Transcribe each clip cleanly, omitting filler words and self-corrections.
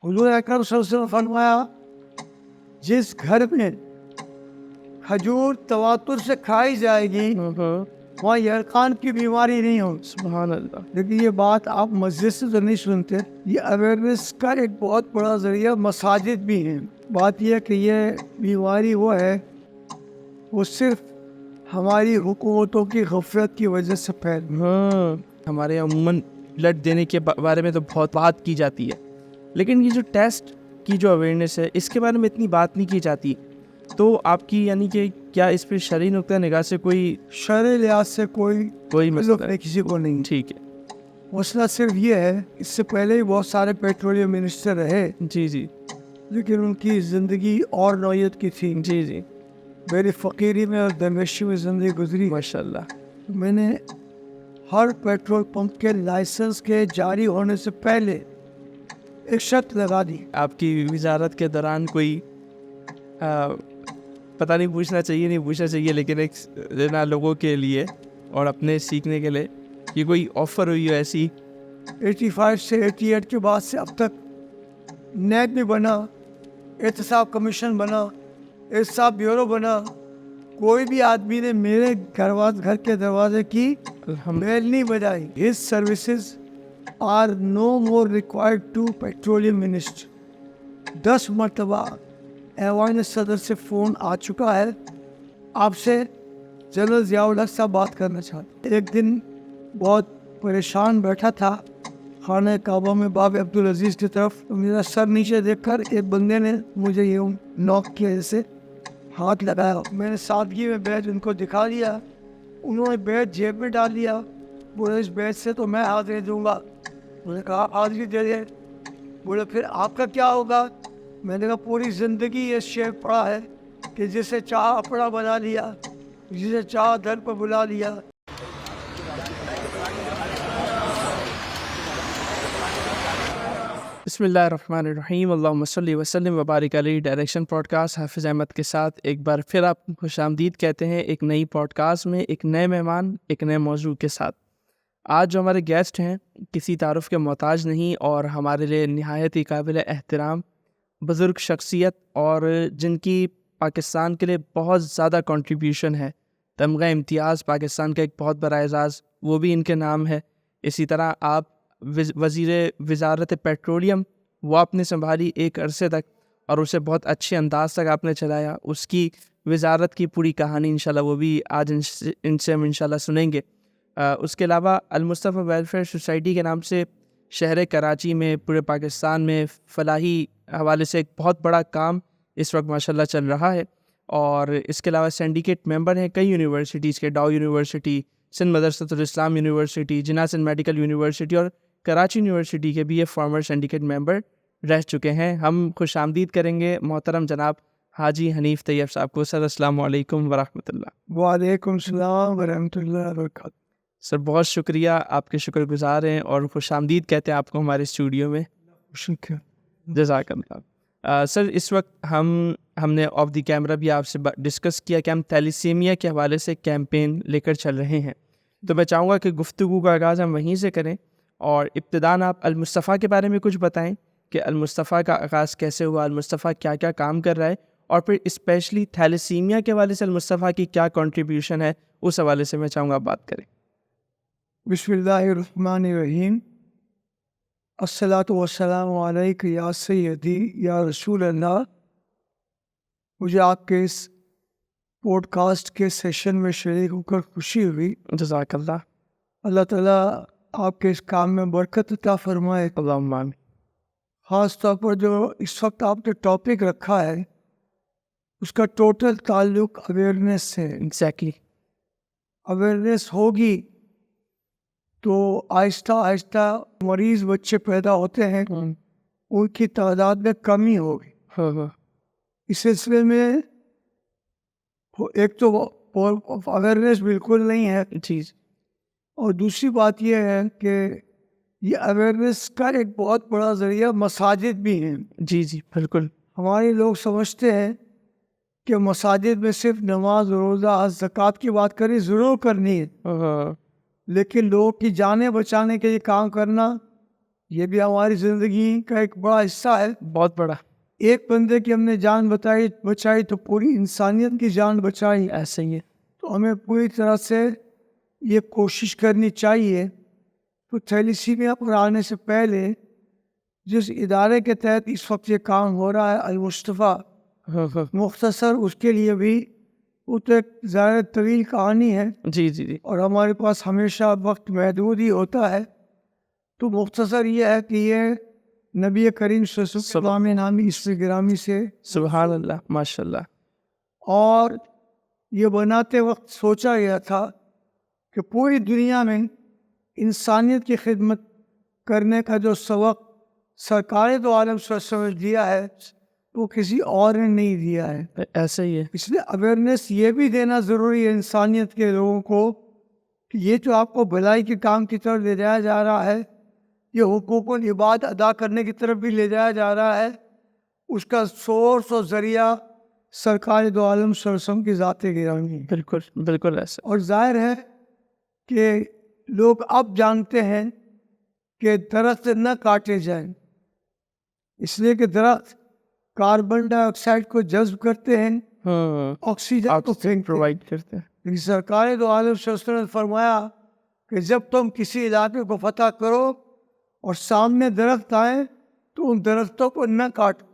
حضور اکرم صلی اللہ علیہ وسلم فرمایا جس گھر میں کھجور تواتر سے کھائی جائے گی وہاں یرقان کی بیماری نہیں ہوگی. سبحان اللہ. لیکن یہ بات آپ مسجد سے تو نہیں سنتے. یہ اویئرنیس کا ایک بہت بڑا ذریعہ مساجد بھی ہیں. بات یہ ہے کہ یہ بیماری وہ ہے وہ صرف ہماری حکومتوں کی غفلت کی وجہ سے پھیل. ہمارے یہاں عموماً بلڈ دینے کے بارے میں تو بہت بات کی جاتی ہے، لیکن یہ جو ٹیسٹ کی جو اویئرنیس ہے اس کے بارے میں اتنی بات نہیں کی جاتی. تو آپ کی یعنی کہ کیا اس پہ شرعی نقطہ نگاہ سے کوئی شرعی لحاظ سے کوئی مسئلہ تعلق نہیں کسی کو نہیں. ٹھیک ہے. مسئلہ صرف یہ ہے اس سے پہلے ہی بہت سارے پیٹرولیم منسٹر رہے جی جی لیکن ان کی زندگی اور نوعیت کی تھی. جی جی میری فقیری میں اور درویشی میں زندگی گزری. ماشاء اللہ. میں نے ہر پیٹرول پمپ کے لائسنس کے جاری ہونے سے پہلے ایک شرط لگا دی. آپ کی وزارت کے دوران کوئی پتہ نہیں پوچھنا چاہیے نہیں پوچھنا چاہیے لیکن ایک نا لوگوں کے لیے اور اپنے سیکھنے کے لیے یہ کوئی آفر ہوئی ہو ایسی 85 سے 88 کے بعد سے اب تک نیب بھی بنا، احتساب کمیشن بنا، احتساب بیورو بنا، کوئی بھی آدمی نے میرے گھر کے دروازے کی بیل نہیں بجائی. His services are no more required to petroleum minister. 10 مرتبہ ایوان صدر سے فون آ چکا ہے آپ سے جنرل ضیاء الحق صاحب بات کرنا چاہتے. ایک دن بہت پریشان بیٹھا تھا خانہ کعبہ میں باب عبدالعزیز کی طرف، میرا سر نیچے دیکھ کر ایک بندے نے مجھے یہ نوک کیا، جیسے ہاتھ لگایا. میں نے سادگی میں بیج ان کو دکھا دیا، انہوں نے بیج جیب میں ڈال لیا. بولے اس بیج سے تو میں حاضری دوں گا. میں نے کہا حاضری دے دے. بولے پھر آپ کا کیا ہوگا؟ میں نے کہا پوری زندگی یہ شعر پڑا ہے کہ جسے چاہ اپنا بنا لیا، جسے چاہ در پر بلا لیا. بسم اللہ الرحمن الرحیم. اللہم صلی وسلم وبارک علیہ. ڈائریکشن پوڈ کاسٹ حافظ احمد کے ساتھ ایک بار پھر آپ کو خوش آمدید کہتے ہیں ایک نئی پوڈ کاسٹ میں، ایک نئے مہمان، ایک نئے موضوع کے ساتھ. آج جو ہمارے گیسٹ ہیں کسی تعارف کے محتاج نہیں اور ہمارے لیے نہایت ہی قابل احترام بزرگ شخصیت اور جن کی پاکستان کے لیے بہت زیادہ کنٹریبیوشن ہے. تمغہ امتیاز پاکستان کا ایک بہت بڑا اعزاز وہ بھی ان کے نام ہے. اسی طرح آپ وزیر وزارت پیٹرولیم وہ آپ نے سنبھالی ایک عرصے تک اور اسے بہت اچھے انداز تک آپ نے چلایا. اس کی وزارت کی پوری کہانی انشاءاللہ وہ بھی آج ان سے ہم انشاءاللہ سنیں گے. اس کے علاوہ المصطفیٰ ویلفیئر سوسائٹی کے نام سے شہر کراچی میں پورے پاکستان میں فلاحی حوالے سے ایک بہت بڑا کام اس وقت ماشاءاللہ چل رہا ہے. اور اس کے علاوہ سینڈیکیٹ ممبر ہیں کئی یونیورسٹیز کے، ڈاؤ یونیورسٹی، سندھ مدرسۃ الاسلام یونیورسٹی، جناح سندھ میڈیکل یونیورسٹی اور کراچی یونیورسٹی کے بھی یہ فارمر سینڈیکیٹ ممبر رہ چکے ہیں. ہم خوش آمدید کریں گے محترم جناب حاجی حنیف طیب صاحب کو. سر السلام علیکم ورحمۃ اللہ. وعلیکم السلام ورحمۃ اللہ وبرکاتہ. سر بہت شکریہ، آپ کے شکر گزار ہیں اور خوش آمدید کہتے ہیں آپ کو ہمارے اسٹوڈیو میں. شکریہ. جزاک اللہ. سر اس وقت ہم نے آف دی کیمرہ بھی آپ سے ڈسکس کیا کہ ہم تیلیسیمیا کے حوالے سے کیمپین لے کر چل رہے ہیں، تو میں چاہوں گا کہ گفتگو کا آغاز ہم وہیں سے کریں اور ابتداً آپ المصطفیٰ کے بارے میں کچھ بتائیں کہ المصطفیٰ کا آغاز کیسے ہوا، المصطفیٰ کیا کیا کام کر رہا ہے، اور پھر اسپیشلی تھیلیسیمیا کے حوالے سے المصطفیٰ کی کیا کنٹریبیوشن ہے اس حوالے سے میں چاہوں گا آپ بات کریں. بسم اللہ الرحمن الرحیم. الصلاۃ والسلام علیک یا سیدی یا رسول اللہ. مجھے آپ کے اس پوڈ کاسٹ کے سیشن میں شریک ہو کر خوشی ہوئی. جزاک اللہ. اللہ تعالیٰ آپ کے اس کام میں برکت عطا فرمائے. اللہم آمین. خاص طور پر جو اس وقت آپ نے ٹاپک رکھا ہے اس کا ٹوٹل تعلق اویئرنیس سے. ایگزیکٹلی. اویئرنیس ہوگی تو آہستہ آہستہ مریض بچے پیدا ہوتے ہیں ان کی تعداد میں کمی ہوگی. اس سلسلے میں ایک تو اویئرنیس بالکل نہیں ہے چیز، اور دوسری بات یہ ہے کہ یہ اویئرنیس کا ایک بہت بڑا ذریعہ مساجد بھی ہیں. جی جی بالکل. ہمارے لوگ سمجھتے ہیں کہ مساجد میں صرف نماز، روزہ، زکوٰۃ کی بات کریں ضرور کرنی ہے، لیکن لوگوں کی جانیں بچانے کے لیے کام کرنا یہ بھی ہماری زندگی کا ایک بڑا حصہ ہے. بہت بڑا. ایک بندے کی ہم نے جان بچائی تو پوری انسانیت کی جان بچائی. ایسے ہی ہے. تو ہمیں پوری طرح سے یہ کوشش کرنی چاہیے. تو تھیلیسیمیا پر آنے سے پہلے جس ادارے کے تحت اس وقت یہ کام ہو رہا ہے المصطفیٰ، مختصر اس کے لیے بھی وہ تو ایک زیادہ طویل کہانی ہے. جی جی جی. اور ہمارے پاس ہمیشہ وقت محدود ہی ہوتا ہے. تو مختصر یہ ہے کہ یہ نبی کریم صلی اللہ علیہ وسلم نامی اس گرامی سے سبحان اللہ، ماشاء اللہ. اور یہ بناتے وقت سوچا گیا تھا کہ پوری دنیا میں انسانیت کی خدمت کرنے کا جو سبق سرکار دو عالم صلی اللہ علیہ وسلم نے دیا ہے وہ کسی اور نے نہیں دیا ہے. ایسے ہی ہے. اس لیے اویئرنیس یہ بھی دینا ضروری ہے انسانیت کے لوگوں کو کہ یہ جو آپ کو بھلائی کے کام کی طرف لے جایا جا رہا ہے، یہ حقوق العباد ادا کرنے کی طرف بھی لے جایا جا رہا ہے، اس کا سورس اور ذریعہ سرکار دو عالم صلی اللہ علیہ وسلم کی ذات گرامی ہے. بالکل بالکل ایسا. اور ظاہر ہے کہ لوگ اب جانتے ہیں کہ درخت نہ کاٹے جائیں، اس لیے کہ درخت کاربن ڈائی آکسائڈ کو جذب کرتے ہیں، آکسیجن کو پھینکتے پرووائڈ کرتے ہیں. لیکن سرکار دو عالم صلی اللہ علیہ وسلم نے فرمایا کہ جب تم کسی علاقے کو فتح کرو اور سامنے درخت آئے تو ان درختوں کو نہ کاٹو.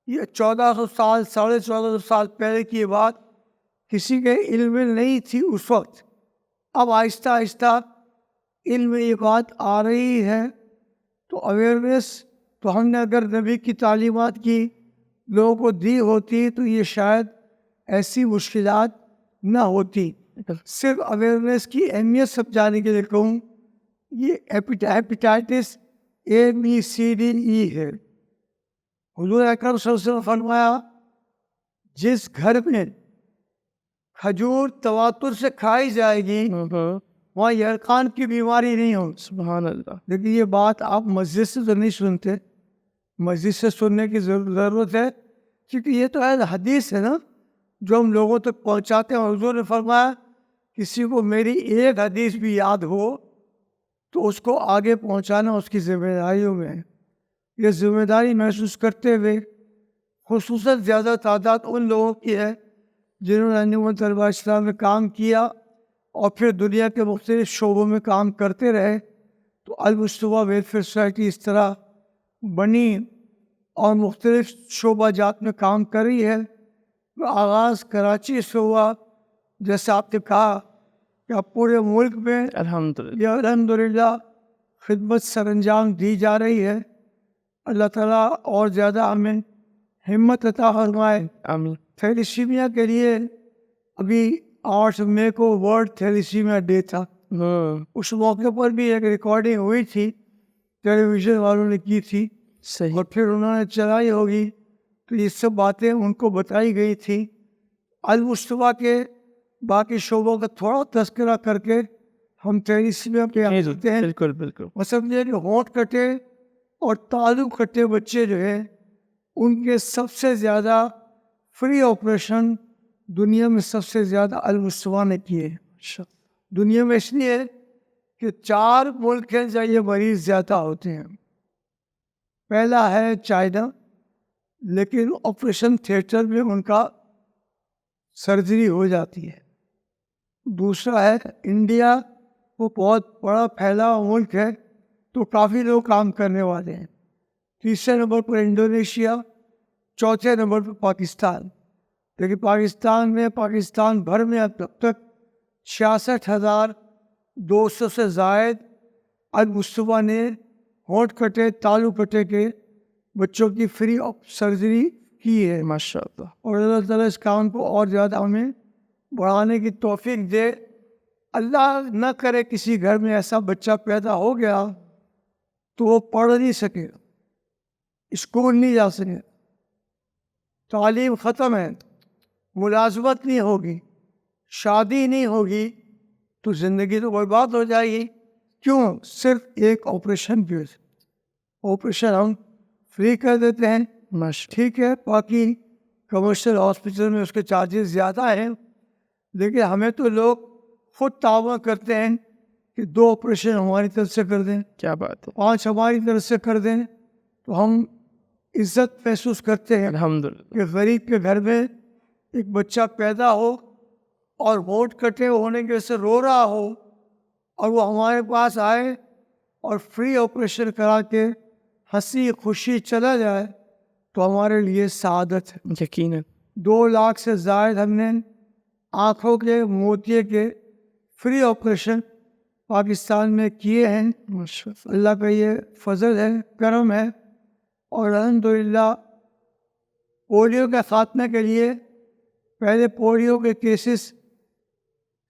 یہ 1400 سال 1450 سال پہلے کی یہ بات کسی کے علم میں نہیں تھی اس وقت. اب آہستہ آہستہ علم میں یہ بات آ رہی ہے. تو اویئرنیس تو ہم نے اگر نبی کی تعلیمات کی لوگوں کو دی ہوتی تو یہ شاید ایسی مشکلات نہ ہوتی. صرف اویئرنیس کی اہمیت سمجھانے کے لیے کہوں، یہ ہیپیٹائٹس ABCDE ہے. حضور اکرم صلی اللہ علیہ وسلم نے فرمایا جس گھر میں کھجور تواتر سے کھائی جائے گی وہاں یرقان کی بیماری نہیں ہوگی. سبحان اللہ. لیکن یہ بات آپ مسجد سے تو نہیں سنتے. مسجد سے سننے کی ضرورت ہے کیونکہ یہ تو ہے حدیث ہے نا جو ہم لوگوں تک پہنچاتے ہیں. حضور نے فرمایا کسی کو میری ایک حدیث بھی یاد ہو تو اس کو آگے پہنچانا اس کی ذمہ داریوں میں ہے. یہ ذمہ داری محسوس کرتے ہوئے خصوصاً زیادہ تعداد ان لوگوں کی ہے جنہوں نے انجمن طلباء اسلام میں کام کیا اور پھر دنیا کے مختلف شعبوں میں کام کرتے رہے. تو المصطفیٰ ویلفیئر سوسائٹی اس طرح بنی اور مختلف شعبہ جات میں کام کر رہی ہے. آغاز کراچی سے ہوا، جیسے آپ نے کہا کہ اب پورے ملک میں الحمدللہ خدمت سر انجام دی جا رہی ہے. اللہ تعالیٰ اور زیادہ ہمیں ہمت عطا فرمائے. آمین. تھیلیسیمیا کے لیے ابھی 8 مئی کو ورلڈ تھیلیسیمیا ڈے تھا. اس موقع پر بھی ایک ریکارڈنگ ہوئی تھی، ٹیلی ویژن والوں نے کی تھی. صحیح. اور پھر انہوں نے چلائی ہوگی تو یہ سب باتیں ان کو بتائی گئی تھی. المصطفیٰ کے باقی شعبوں کا تھوڑا تذکرہ کر کے ہم تھیلیسیمیا پہ آتے ہیں. بالکل بالکل. مثلاً یہ کہ ہونٹ کٹے اور تالو کٹے بچے جو ہیں ان کے سب سے زیادہ فری آپریشن دنیا میں سب سے زیادہ المصطفیٰ نے کیے. دنیا میں اس لیے کہ 4 ملک ہیں جہاں یہ مریض زیادہ ہوتے ہیں. پہلا ہے چائنا، لیکن آپریشن تھیٹر میں ان کا سرجری ہو جاتی ہے. دوسرا ہے انڈیا، وہ بہت بڑا پھیلا ہوا ملک ہے تو کافی لوگ کام کرنے والے ہیں. تیسرے نمبر پر انڈونیشیا، چوتھے نمبر پر پاکستان. لیکن پاکستان بھر میں اب تک 66,200 سے زائد المصطفیٰ نے ہونٹ کٹے تالو کٹے کے بچوں کی فری سرجری کی ہے. ماشاء اللہ. اور اللہ تعالیٰ اس کام کو اور زیادہ ہمیں بڑھانے کی توفیق دے. اللہ نہ کرے کسی گھر میں ایسا بچہ پیدا ہو گیا تو وہ پڑھ نہیں سکے، اسکول نہیں جا سکے، تعلیم ختم ہے، ملازمت نہیں ہوگی، شادی نہیں ہوگی، تو زندگی تو برباد ہو جائے گی. کیوں؟ صرف ایک آپریشن کی وجہ سے. آپریشن ہم فری کر دیتے ہیں، ٹھیک ہے، باقی کمرشل ہاسپٹل میں اس کے چارجز زیادہ ہیں، لیکن ہمیں تو لوگ خود تعاون کرتے ہیں کہ 2 آپریشن ہماری طرف سے کر دیں, کیا بات ہے, 5 ہماری طرف سے کر دیں, تو ہم عزت محسوس کرتے ہیں الحمدللہ. کہ غریب کے گھر میں ایک بچہ پیدا ہو اور ووٹ کٹے ہونے کی وجہ سے رو رہا ہو اور وہ ہمارے پاس آئے اور فری آپریشن کرا کے ہنسی خوشی چلا جائے تو ہمارے لیے سعادت ہے. یقیناً. 2 لاکھ سے زائد ہم نے آنکھوں کے موتیے کے فری آپریشن پاکستان میں کیے ہیں. ماشاءاللہ. اللہ کا یہ فضل ہے, کرم ہے. اور الحمدللہ پولیو کے خاتمے کے لیے پہلے پولیو کے کیسز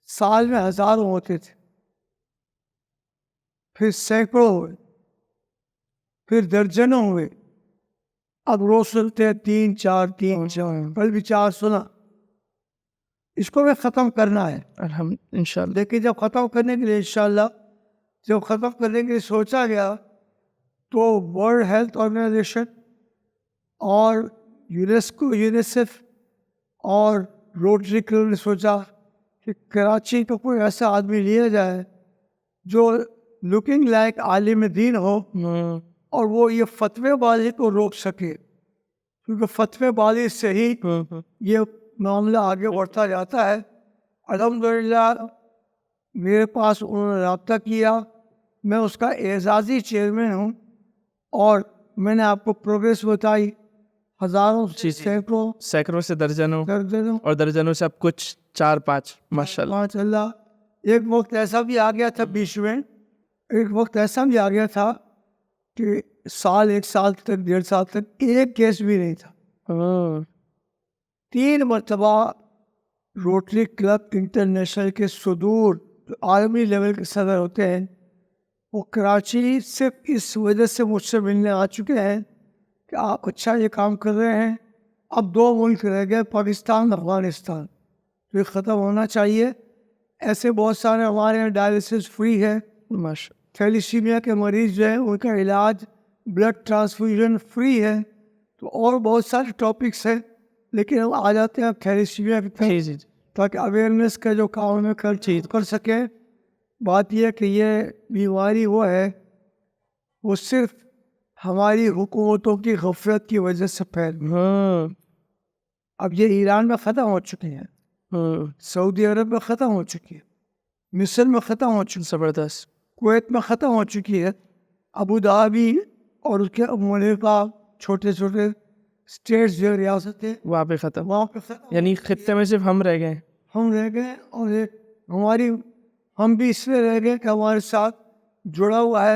سال میں ہزاروں ہوتے تھے, پھر سینکڑوں ہوئے, پھر درجنوں ہوئے, اب روز سنتے ہیں 3-4 کل بھی 4 سنا. اس کو بھی ختم کرنا ہے انشاءاللہ. لیکن جب ختم کرنے کے لیے انشاءاللہ جب ختم کرنے کے لیے سوچا گیا تو ورلڈ ہیلتھ آرگنائزیشن اور یونیسکو یونیسیف اور روٹری کلب نے سوچا کہ کراچی کا کوئی ایسا آدمی لیا جائے جو لکنگ لائک عالم دین ہو اور وہ یہ فتوے بازی کو روک سکے, کیونکہ فتوے بازی سے ہی یہ معاملہ آگے بڑھتا جاتا ہے. الحمدللہ میرے پاس انہوں نے رابطہ کیا, میں اس کا اعزازی چیئرمین ہوں اور میں نے آپ کو پروگریس بتائی, ہزاروں سینکڑوں سے درجنوں اور درجنوں سے اب کچھ 4-5 ماشاءاللہ. ماشاءاللہ. ایک وقت ایسا بھی آ گیا تھا بیچ میں, ایک وقت ایسا بھی آ گیا تھا کہ 1 سال 1.5 سال تک ایک کیس بھی نہیں تھا. 3 مرتبہ روٹری کلب انٹرنیشنل کے صدور جو عالمی لیول کے صدر ہوتے ہیں وہ کراچی صرف اس وجہ سے مجھ سے ملنے آ چکے ہیں کہ آپ اچھا یہ کام کر رہے ہیں. اب 2 ملک رہ گئے, پاکستان افغانستان, تو یہ ختم ہونا چاہیے. ایسے بہت سارے ہمارے یہاں ڈائلسس فری ہے, تھیلیسیمیا کے مریض جو ہیں ان کا علاج بلڈ ٹرانسفیوژن فری ہے. تو اور بہت سارے ٹاپکس ہیں, لیکن ہم آ جاتے ہیں تھیلیسیمیا کی طرف تاکہ اویئرنیس کا جو کام ہے کر سکیں. بات یہ ہے کہ یہ بیماری وہ ہے وہ صرف ہماری حکومتوں کی غفلت کی وجہ سے پھیل. اب یہ ایران میں ختم ہو چکے ہیں, سعودی عرب میں ختم ہو چکی ہے, مصر میں ختم ہو چکی, زبردست, کویت میں ختم ہو چکی ہے, ابو ظہبی اور اس کے ملکہ چھوٹے چھوٹے اسٹیٹس جو ریاستیں وہاں پہ ختم, وہاں پہ ختم. یعنی خطے میں صرف ہم رہ گئے. ہم رہ گئے اور ایک ہم بھی اس لیے رہ گئے کہ ہمارے ساتھ جڑا ہوا ہے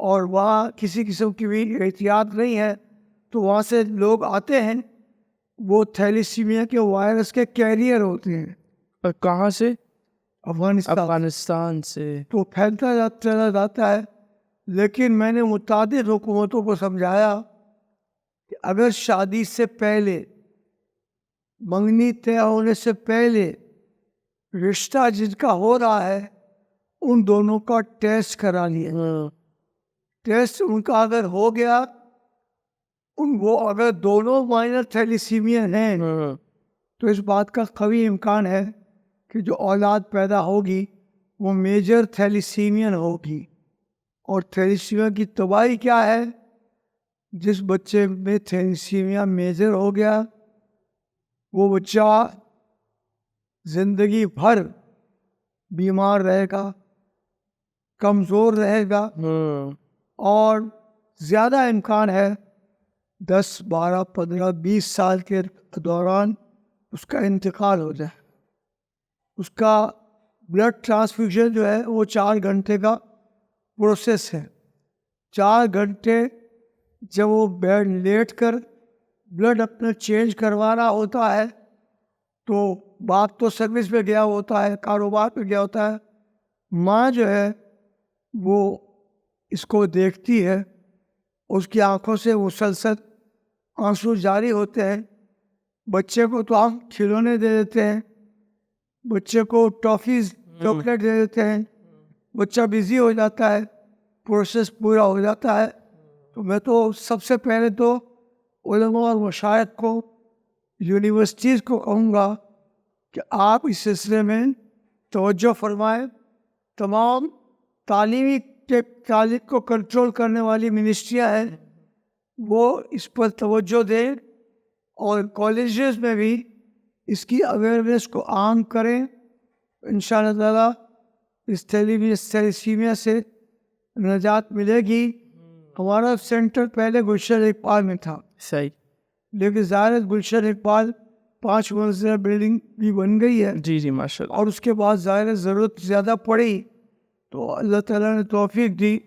اور وہاں کسی قسم کی بھی احتیاط نہیں ہے, تو وہاں سے لوگ آتے ہیں وہ تھیلیسیمیا کے وائرس کے کیریئر ہوتے ہیں. اور کہاں سے؟ افغانستان سے. تو پھیلتا چلا جاتا ہے. لیکن میں نے متعدد حکومتوں کو سمجھایا کہ اگر شادی سے پہلے, منگنی طے ہونے سے پہلے رشتہ جن کا ہو رہا ہے ان دونوں کا ٹیسٹ کرا لیا. ٹیسٹ ان کا اگر ہو گیا, وہ اگر دونوں مائنر تھیلیسیمیا ہیں تو اس بات کا قوی امکان ہے کہ جو اولاد پیدا ہوگی وہ میجر تھیلیسیمین ہوگی. اور تھیلیسیمیا کی تباہی کیا ہے؟ جس بچے میں تھیلیسیمیا میجر ہو گیا وہ بچہ زندگی بھر بیمار رہے گا, کمزور رہے گا, اور زیادہ امکان ہے 10, 12, 15, 20 سال کے دوران اس کا انتقال ہو جائے. اس کا بلڈ ٹرانسفیوژن جو ہے وہ 4 گھنٹے کا پروسیس ہے. 4 گھنٹے جب وہ بیڈ لیٹ کر بلڈ اپنا چینج کروانا ہوتا ہے تو باپ تو سروس پہ گیا ہوتا ہے, کاروبار پہ گیا ہوتا ہے, ماں جو ہے وہ اس کو دیکھتی ہے, اس کی آنکھوں سے مسلسل آنسو جاری ہوتے ہیں. بچے کو تو ہم کھلونے دے دیتے ہیں, بچے کو ٹافیز چاکلیٹ دے دیتے ہیں, بچہ بزی ہو جاتا ہے, پروسیس پورا ہو جاتا ہے. تو میں تو سب سے پہلے تو علماء اور مشائخ کو, یونیورسٹیز کو کہوں گا کہ آپ اس سلسلے میں توجہ فرمائیں تمام تعلیم کو کنٹرول کرنے والی منسٹریاں ہیں وہ اس پر توجہ دیں اور کالجز میں بھی اس کی اویئرنیس کو عام کریں. انشاءاللہ تعالیٰ اس تھیلیسیمیا سے نجات ملے گی. ہمارا سینٹر پہلے گلشن اقبال میں تھا, صحیح, لیکن ظاہر گلشن اقبال 5 منزلہ بلڈنگ بھی بن گئی ہے. جی جی ماشاء اللہ. اور اس کے بعد ظاہر ضرورت زیادہ پڑی تو اللہ تعالیٰ نے توفیق دی.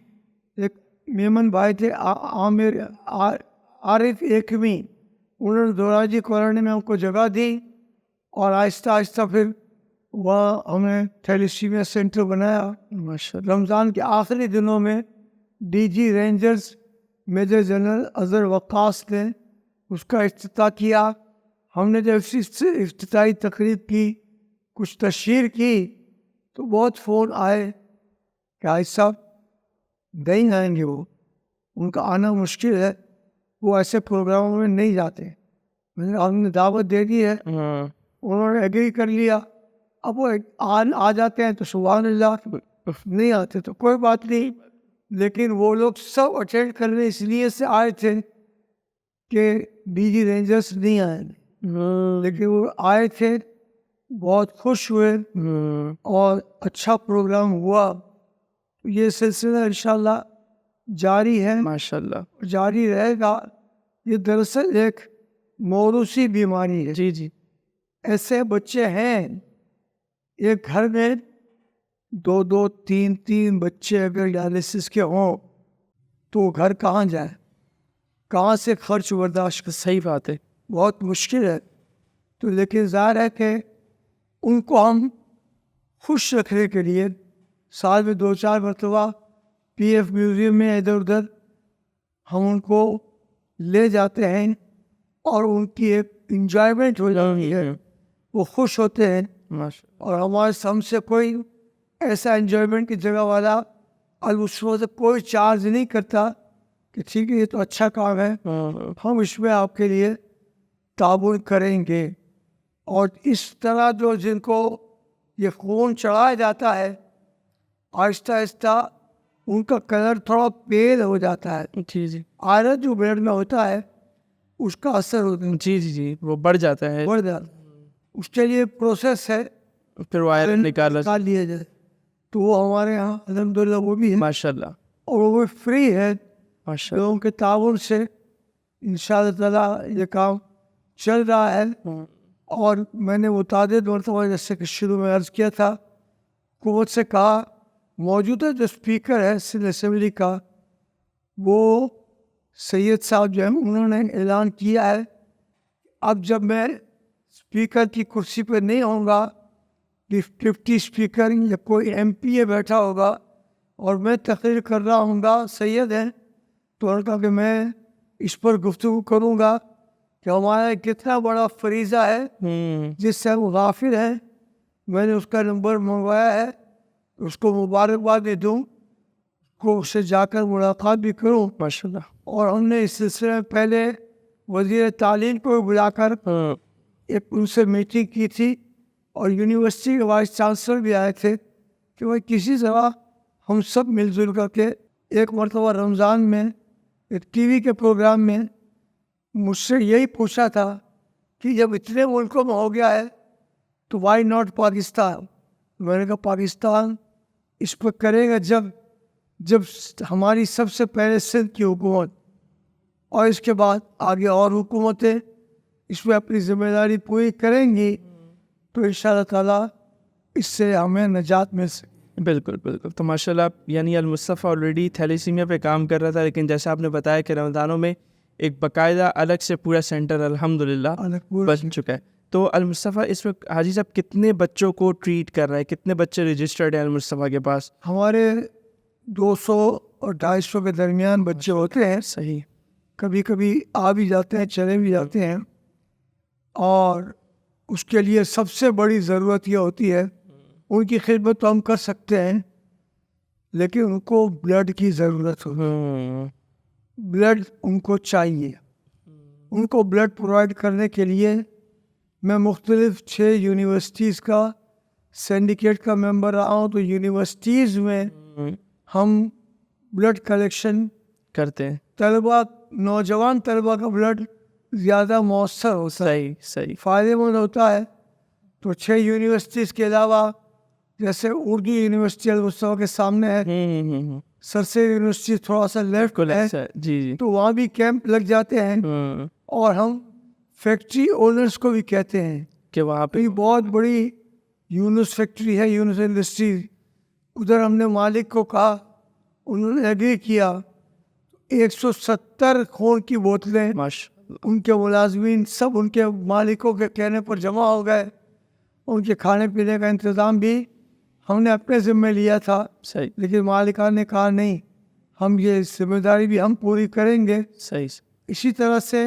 ایک میمن بھائی تھے عامر عارف ایکمی, انہوں نے دوراجی کالونی میں ہم کو جگہ دی اور آہستہ آہستہ پھر وہاں ہم نے تھیلیسیمیا سینٹر بنایا. ماشاء اللہ. رمضان کے آخری دنوں میں D G rangers major general Azhar Waqas نے اس کا افتتاح کیا. ہم نے جب افتتاحی تقریب کی, کچھ تشہیر کی, تو بہت فون آئے کہ حاج صاحب نہیں آئیں گے, وہ ان کا آنا مشکل ہے, وہ ایسے پروگراموں میں نہیں جاتے. ہم نے دعوت دے دی ہے, انہوں نے ایگری کر لیا. اب وہ آ جاتے ہیں تو سبحان اللہ, نہیں آتے تو کوئی بات نہیں. لیکن وہ لوگ سب اٹینڈ کرنے اس لیے سے آئے تھے کہ ڈی جی رینجرز نہیں آئے, لیکن وہ آئے تھے, بہت خوش ہوئے اور اچھا پروگرام ہوا. یہ سلسلہ انشاءاللہ جاری ہے, ماشاءاللہ, جاری رہے گا. یہ دراصل ایک موروثی بیماری ہے. جی جی, ایسے بچے ہیں ایک گھر میں 2 3 بچے اگر ڈائلسس کے ہوں تو گھر کہاں جائے, کہاں سے خرچ برداشت کر, صحیح بات ہے, بہت مشکل ہے. تو لیکن ظاہر ہے کہ ان کو ہم خوش رکھنے کے لیے سال میں 2-4 مرتبہ پی ایف میوزیم میں ادھر ادھر ہم ان کو لے جاتے ہیں اور ان کی ایک انجوائمنٹ ہو جاتی ہے, وہ خوش ہوتے ہیں. اور ہمارے ہم سے کوئی ایسا انجوائمنٹ کی جگہ والا اس سے کوئی چارج نہیں کرتا کہ ٹھیک ہے یہ تو اچھا کام ہے, ہم اس میں آپ کے لیے تعاون کریں گے. اور اس طرح جو جن کو یہ خون چڑھایا جاتا ہے آہستہ آہستہ ان کا کلر تھوڑا پیل ہو جاتا ہے. جی جی, آئرن جو بلڈ میں ہوتا ہے اس کا اثر ہوتا ہے, جی جی جی, وہ بڑھ جاتا ہے, بڑھ جاتا ہے. اس کے لیے پروسیس ہے, پھر وہ آئرن نکال لیا جائے. تو وہ ہمارے یہاں الحمدللہ وہ بھی ہے ماشاء اللہ, اور وہ فری ہے. ماشاء لوگوں کے تعاون سے انشاءاللہ تعالیٰ یہ کام چل رہا ہے. اور میں نے متعدد مرتبہ جیسے کہ شروع میں عرض کیا تھا, حکومت سے کہا, موجودہ جو اسپیکر ہے سندھ اسمبلی کا وہ سید صاحب جو ہیں انہوں نے اعلان کیا ہے اب جب میں اسپیکر کی کرسی پہ نہیں ہوں گا, ڈپٹی اسپیکر یا کوئی ایم پی اے بیٹھا ہوگا اور میں تقریر کر رہا ہوں گا, سید ہیں, تو انہوں نے کہا کہ میں اس پر گفتگو کروں گا کہ ہمارا کتنا بڑا فریضہ ہے جس سے ہم غافل ہیں. میں نے اس کا نمبر منگوایا ہے, اس کو مبارکباد بھی دوں, کو اس سے جا کر ملاقات بھی کروں ماشاء اللہ. اور ہم نے اس سلسلے میں پہلے وزیر تعلیم کو بلا کر ایک ان سے میٹنگ کی تھی اور یونیورسٹی کے وائس چانسلر بھی آئے تھے کہ وہ کسی طرح ہم سب مل جل کر کے ایک مرتبہ رمضان میں ایک ٹی وی کے پروگرام میں مجھ سے یہی پوچھا تھا کہ جب اتنے ملکوں میں ہو گیا ہے تو وائی ناٹ پاکستان. میں نے کہا پاکستان اس پر کرے گا جب ہماری سب سے پہلے سندھ کی حکومت اور اس کے بعد آگے اور حکومتیں اس میں اپنی ذمہ داری پوری کریں گی تو انشاءاللہ تعالیٰ اس سے ہمیں نجات مل سکے. بالکل بالکل. تو ماشاء اللہ یعنی المصطفیٰ آلریڈی تھیلیسیمیا پہ کام کر رہا تھا, لیکن جیسا آپ نے بتایا کہ رمضانوں میں ایک باقاعدہ الگ سے پورا سینٹر الحمدللہ بن چکا ہے. تو المصطفیٰ اس وقت حاجی صاحب کتنے بچوں کو ٹریٹ کر رہا ہے, کتنے بچے رجسٹرڈ ہیں المصطفیٰ کے پاس؟ ہمارے 200 اور 250 کے درمیان بچے ہوتے ہیں. صحیح. کبھی کبھی آ بھی جاتے ہیں, چلے بھی جاتے ہیں. اور اس کے لیے سب سے بڑی ضرورت یہ ہوتی ہے, ان کی خدمت تو ہم کر سکتے ہیں لیکن ان کو بلڈ کی ضرورت ہوتی ہے. بلڈ ان کو چاہیے. ان کو بلڈ پرووائڈ کرنے کے لیے میں مختلف 6 یونیورسٹیز کا سینڈیکیٹ کا ممبر رہا ہوں، تو یونیورسٹیز میں ہم بلڈ کلیکشن کرتے ہیں. طلبا، نوجوان طلبا کا بلڈ زیادہ مؤثر ہوتا ہے، صحیح. فائدے مند ہوتا ہے. تو 6 یونیورسٹیز کے علاوہ جیسے اردو یونیورسٹی المصطفیٰ کے سامنے ہے، سرسید یونیورسٹی تھوڑا سا لیفٹ ہے، جی تو وہاں بھی کیمپ لگ جاتے ہیں. اور ہم فیکٹری اونرس کو بھی کہتے ہیں کہ وہاں پہ یہ بہت بڑی یونس فیکٹری ہے، یونس انڈسٹریز. ادھر ہم نے مالک کو کہا، انہوں نے ایگری کیا. 170 خون کی بوتلیں ان کے ملازمین سب ان کے مالکوں کے کہنے پر جمع ہو گئے. ان کے کھانے پینے کا انتظام بھی ہم نے اپنے ذمہ لیا تھا، لیکن مالکان نے کہا نہیں، ہم یہ ذمہ داری بھی ہم پوری کریں گے. اسی طرح سے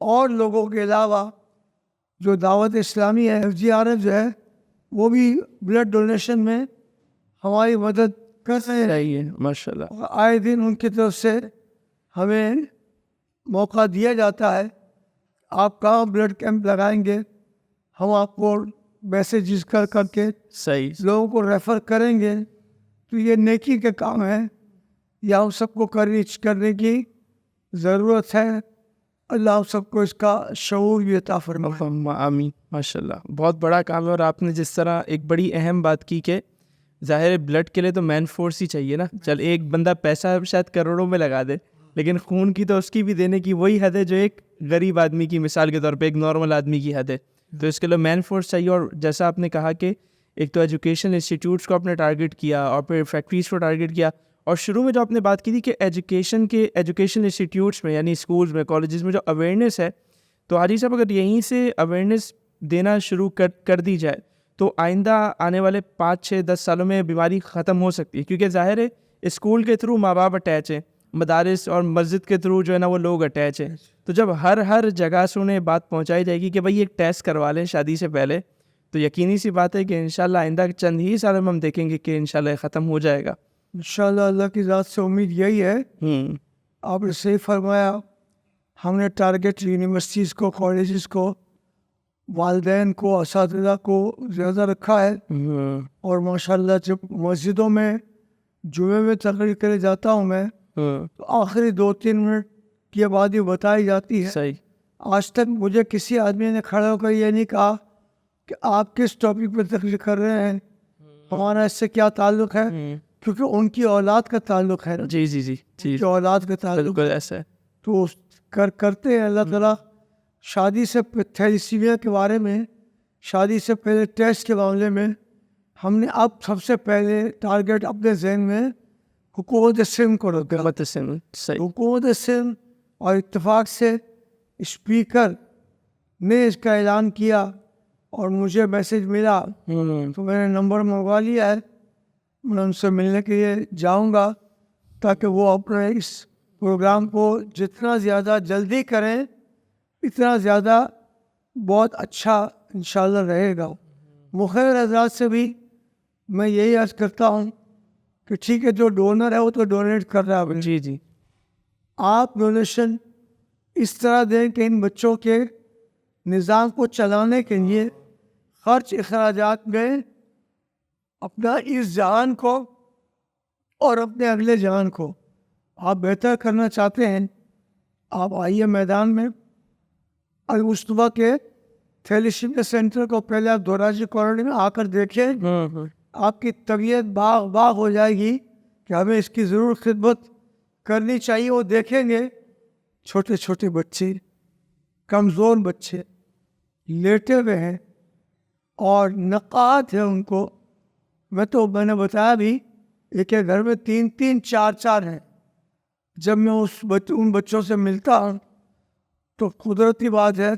اور لوگوں کے علاوہ جو دعوت اسلامی ہے، FGRF جو ہے، وہ بھی بلڈ ڈونیشن میں ہماری مدد کر رہے ہیں. ماشاء اللہ. آئے دن ان کی طرف سے ہمیں موقع دیا جاتا ہے، آپ کہاں بلڈ کیمپ لگائیں گے، ہم آپ کو میسیجز کر کے لوگوں کو ریفر کریں گے. تو یہ نیکی کے کام ہے، یا ہم سب کو کرنے کی ضرورت ہے. اللہ ہم سب کو اس کا شعور بھی عطا فرمائے. آمین. ماشاء اللہ، بہت بڑا کام ہے. اور آپ نے جس طرح ایک بڑی اہم بات کی کہ ظاہر بلڈ کے لیے تو مین فورس ہی چاہیے نا. چل ایک بندہ پیسہ شاید کروڑوں میں لگا دے، لیکن خون کی تو اس کی بھی دینے کی وہی حد ہے جو ایک غریب آدمی کی، مثال کے طور پہ ایک نارمل آدمی کی حد ہے. تو اس کے لیے مین فورس چاہیے. اور جیسا آپ نے کہا کہ ایک تو ایجوکیشن انسٹیٹیوٹس کو آپ نے ٹارگیٹ کیا، اور پھر فیکٹریز کو ٹارگیٹ کیا، اور شروع میں جو آپ نے بات کی تھی کہ ایجوکیشن انسٹیٹیوٹس میں یعنی اسکولز میں، کالجز میں جو اویئرنیس ہے، تو حاجی صاحب اگر یہیں سے اویئرنیس دینا شروع کر دی جائے تو آئندہ آنے والے 5, 6, 10 سالوں میں بیماری ختم ہو سکتی ہے. کیونکہ ظاہر ہے اسکول کے تھرو ماں باپ اٹیچ ہیں، مدارس اور مسجد کے تھرو جو ہے نا وہ لوگ اٹیچ ہیں. تو جب ہر جگہ سے انہیں بات پہنچائی جائے گی کہ بھائی ایک ٹیسٹ کروا لیں شادی سے پہلے، تو یقینی سی بات ہے کہ انشاءاللہ آئندہ چند ہی سالوں میں ہم دیکھیں گے کہ انشاءاللہ ختم ہو جائے گا. انشاءاللہ اللہ کی ذات سے امید یہی ہے. آپ نے صحیح فرمایا. ہم نے ٹارگیٹ یونیورسٹیز کو، کالجز کو، والدین کو، اساتذہ کو زیادہ رکھا ہے. اور ماشاءاللہ جب مسجدوں میں جمعے میں تقریر کرے جاتا ہوں میں، تو آخری 2-3 منٹ کی آبادی بتائی جاتی ہے. آج تک مجھے کسی آدمی نے کھڑا ہو کر یہ نہیں کہا کہ آپ کس ٹاپک پہ تقریر کر رہے ہیں، ہمارا اس سے کیا تعلق ہے، کیونکہ ان کی اولاد کا تعلق ہے. جی اولاد کا تعلق ایسا ہے تو کرتے ہیں. اللہ تعالیٰ شادی سے تھیلیسیمیا کے بارے میں، شادی سے پہلے ٹیسٹ کے معاملے میں ہم نے اب سب سے پہلے ٹارگیٹ اپنے ذہن میں حکومت سندھ کو رکھا. حکومت سندھ اور اتفاق سے اسپیکر نے اس کا اعلان کیا اور مجھے میسج ملا، تو میں نے نمبر منگوا لیا ہے. میں ان سے ملنے کے لیے جاؤں گا تاکہ وہ اپنے اس پروگرام کو جتنا زیادہ جلدی کریں اتنا زیادہ بہت اچھا انشاءاللہ رہے گا. مخیر حضرات سے بھی میں یہی عرض کرتا ہوں کہ ٹھیک ہے، جو ڈونر ہے وہ تو ڈونیٹ کر رہا ہے. جی آپ ڈونیشن اس طرح دیں کہ ان بچوں کے نظام کو چلانے کے لیے خرچ اخراجات میں اپنا اس جہان کو اور اپنے اگلے جہان کو آپ بہتر کرنا چاہتے ہیں. آپ آئیے میدان میں. المصطفیٰ کے تھیلیسیمیا سینٹر کو پہلے آپ دوراجی کالونی میں آ کر دیکھیں، آپ کی طبیعت باغ ہو جائے گی کہ ہمیں اس کی ضرور خدمت کرنی چاہیے. وہ دیکھیں گے چھوٹے چھوٹے بچے، کمزور بچے لیٹے ہوئے ہیں اور نقاہت ہے ان کو. میں نے بتایا بھی ایک گھر میں 3-3 4-4 ہیں. جب میں ان بچوں سے ملتا ہوں تو قدرتی بات ہے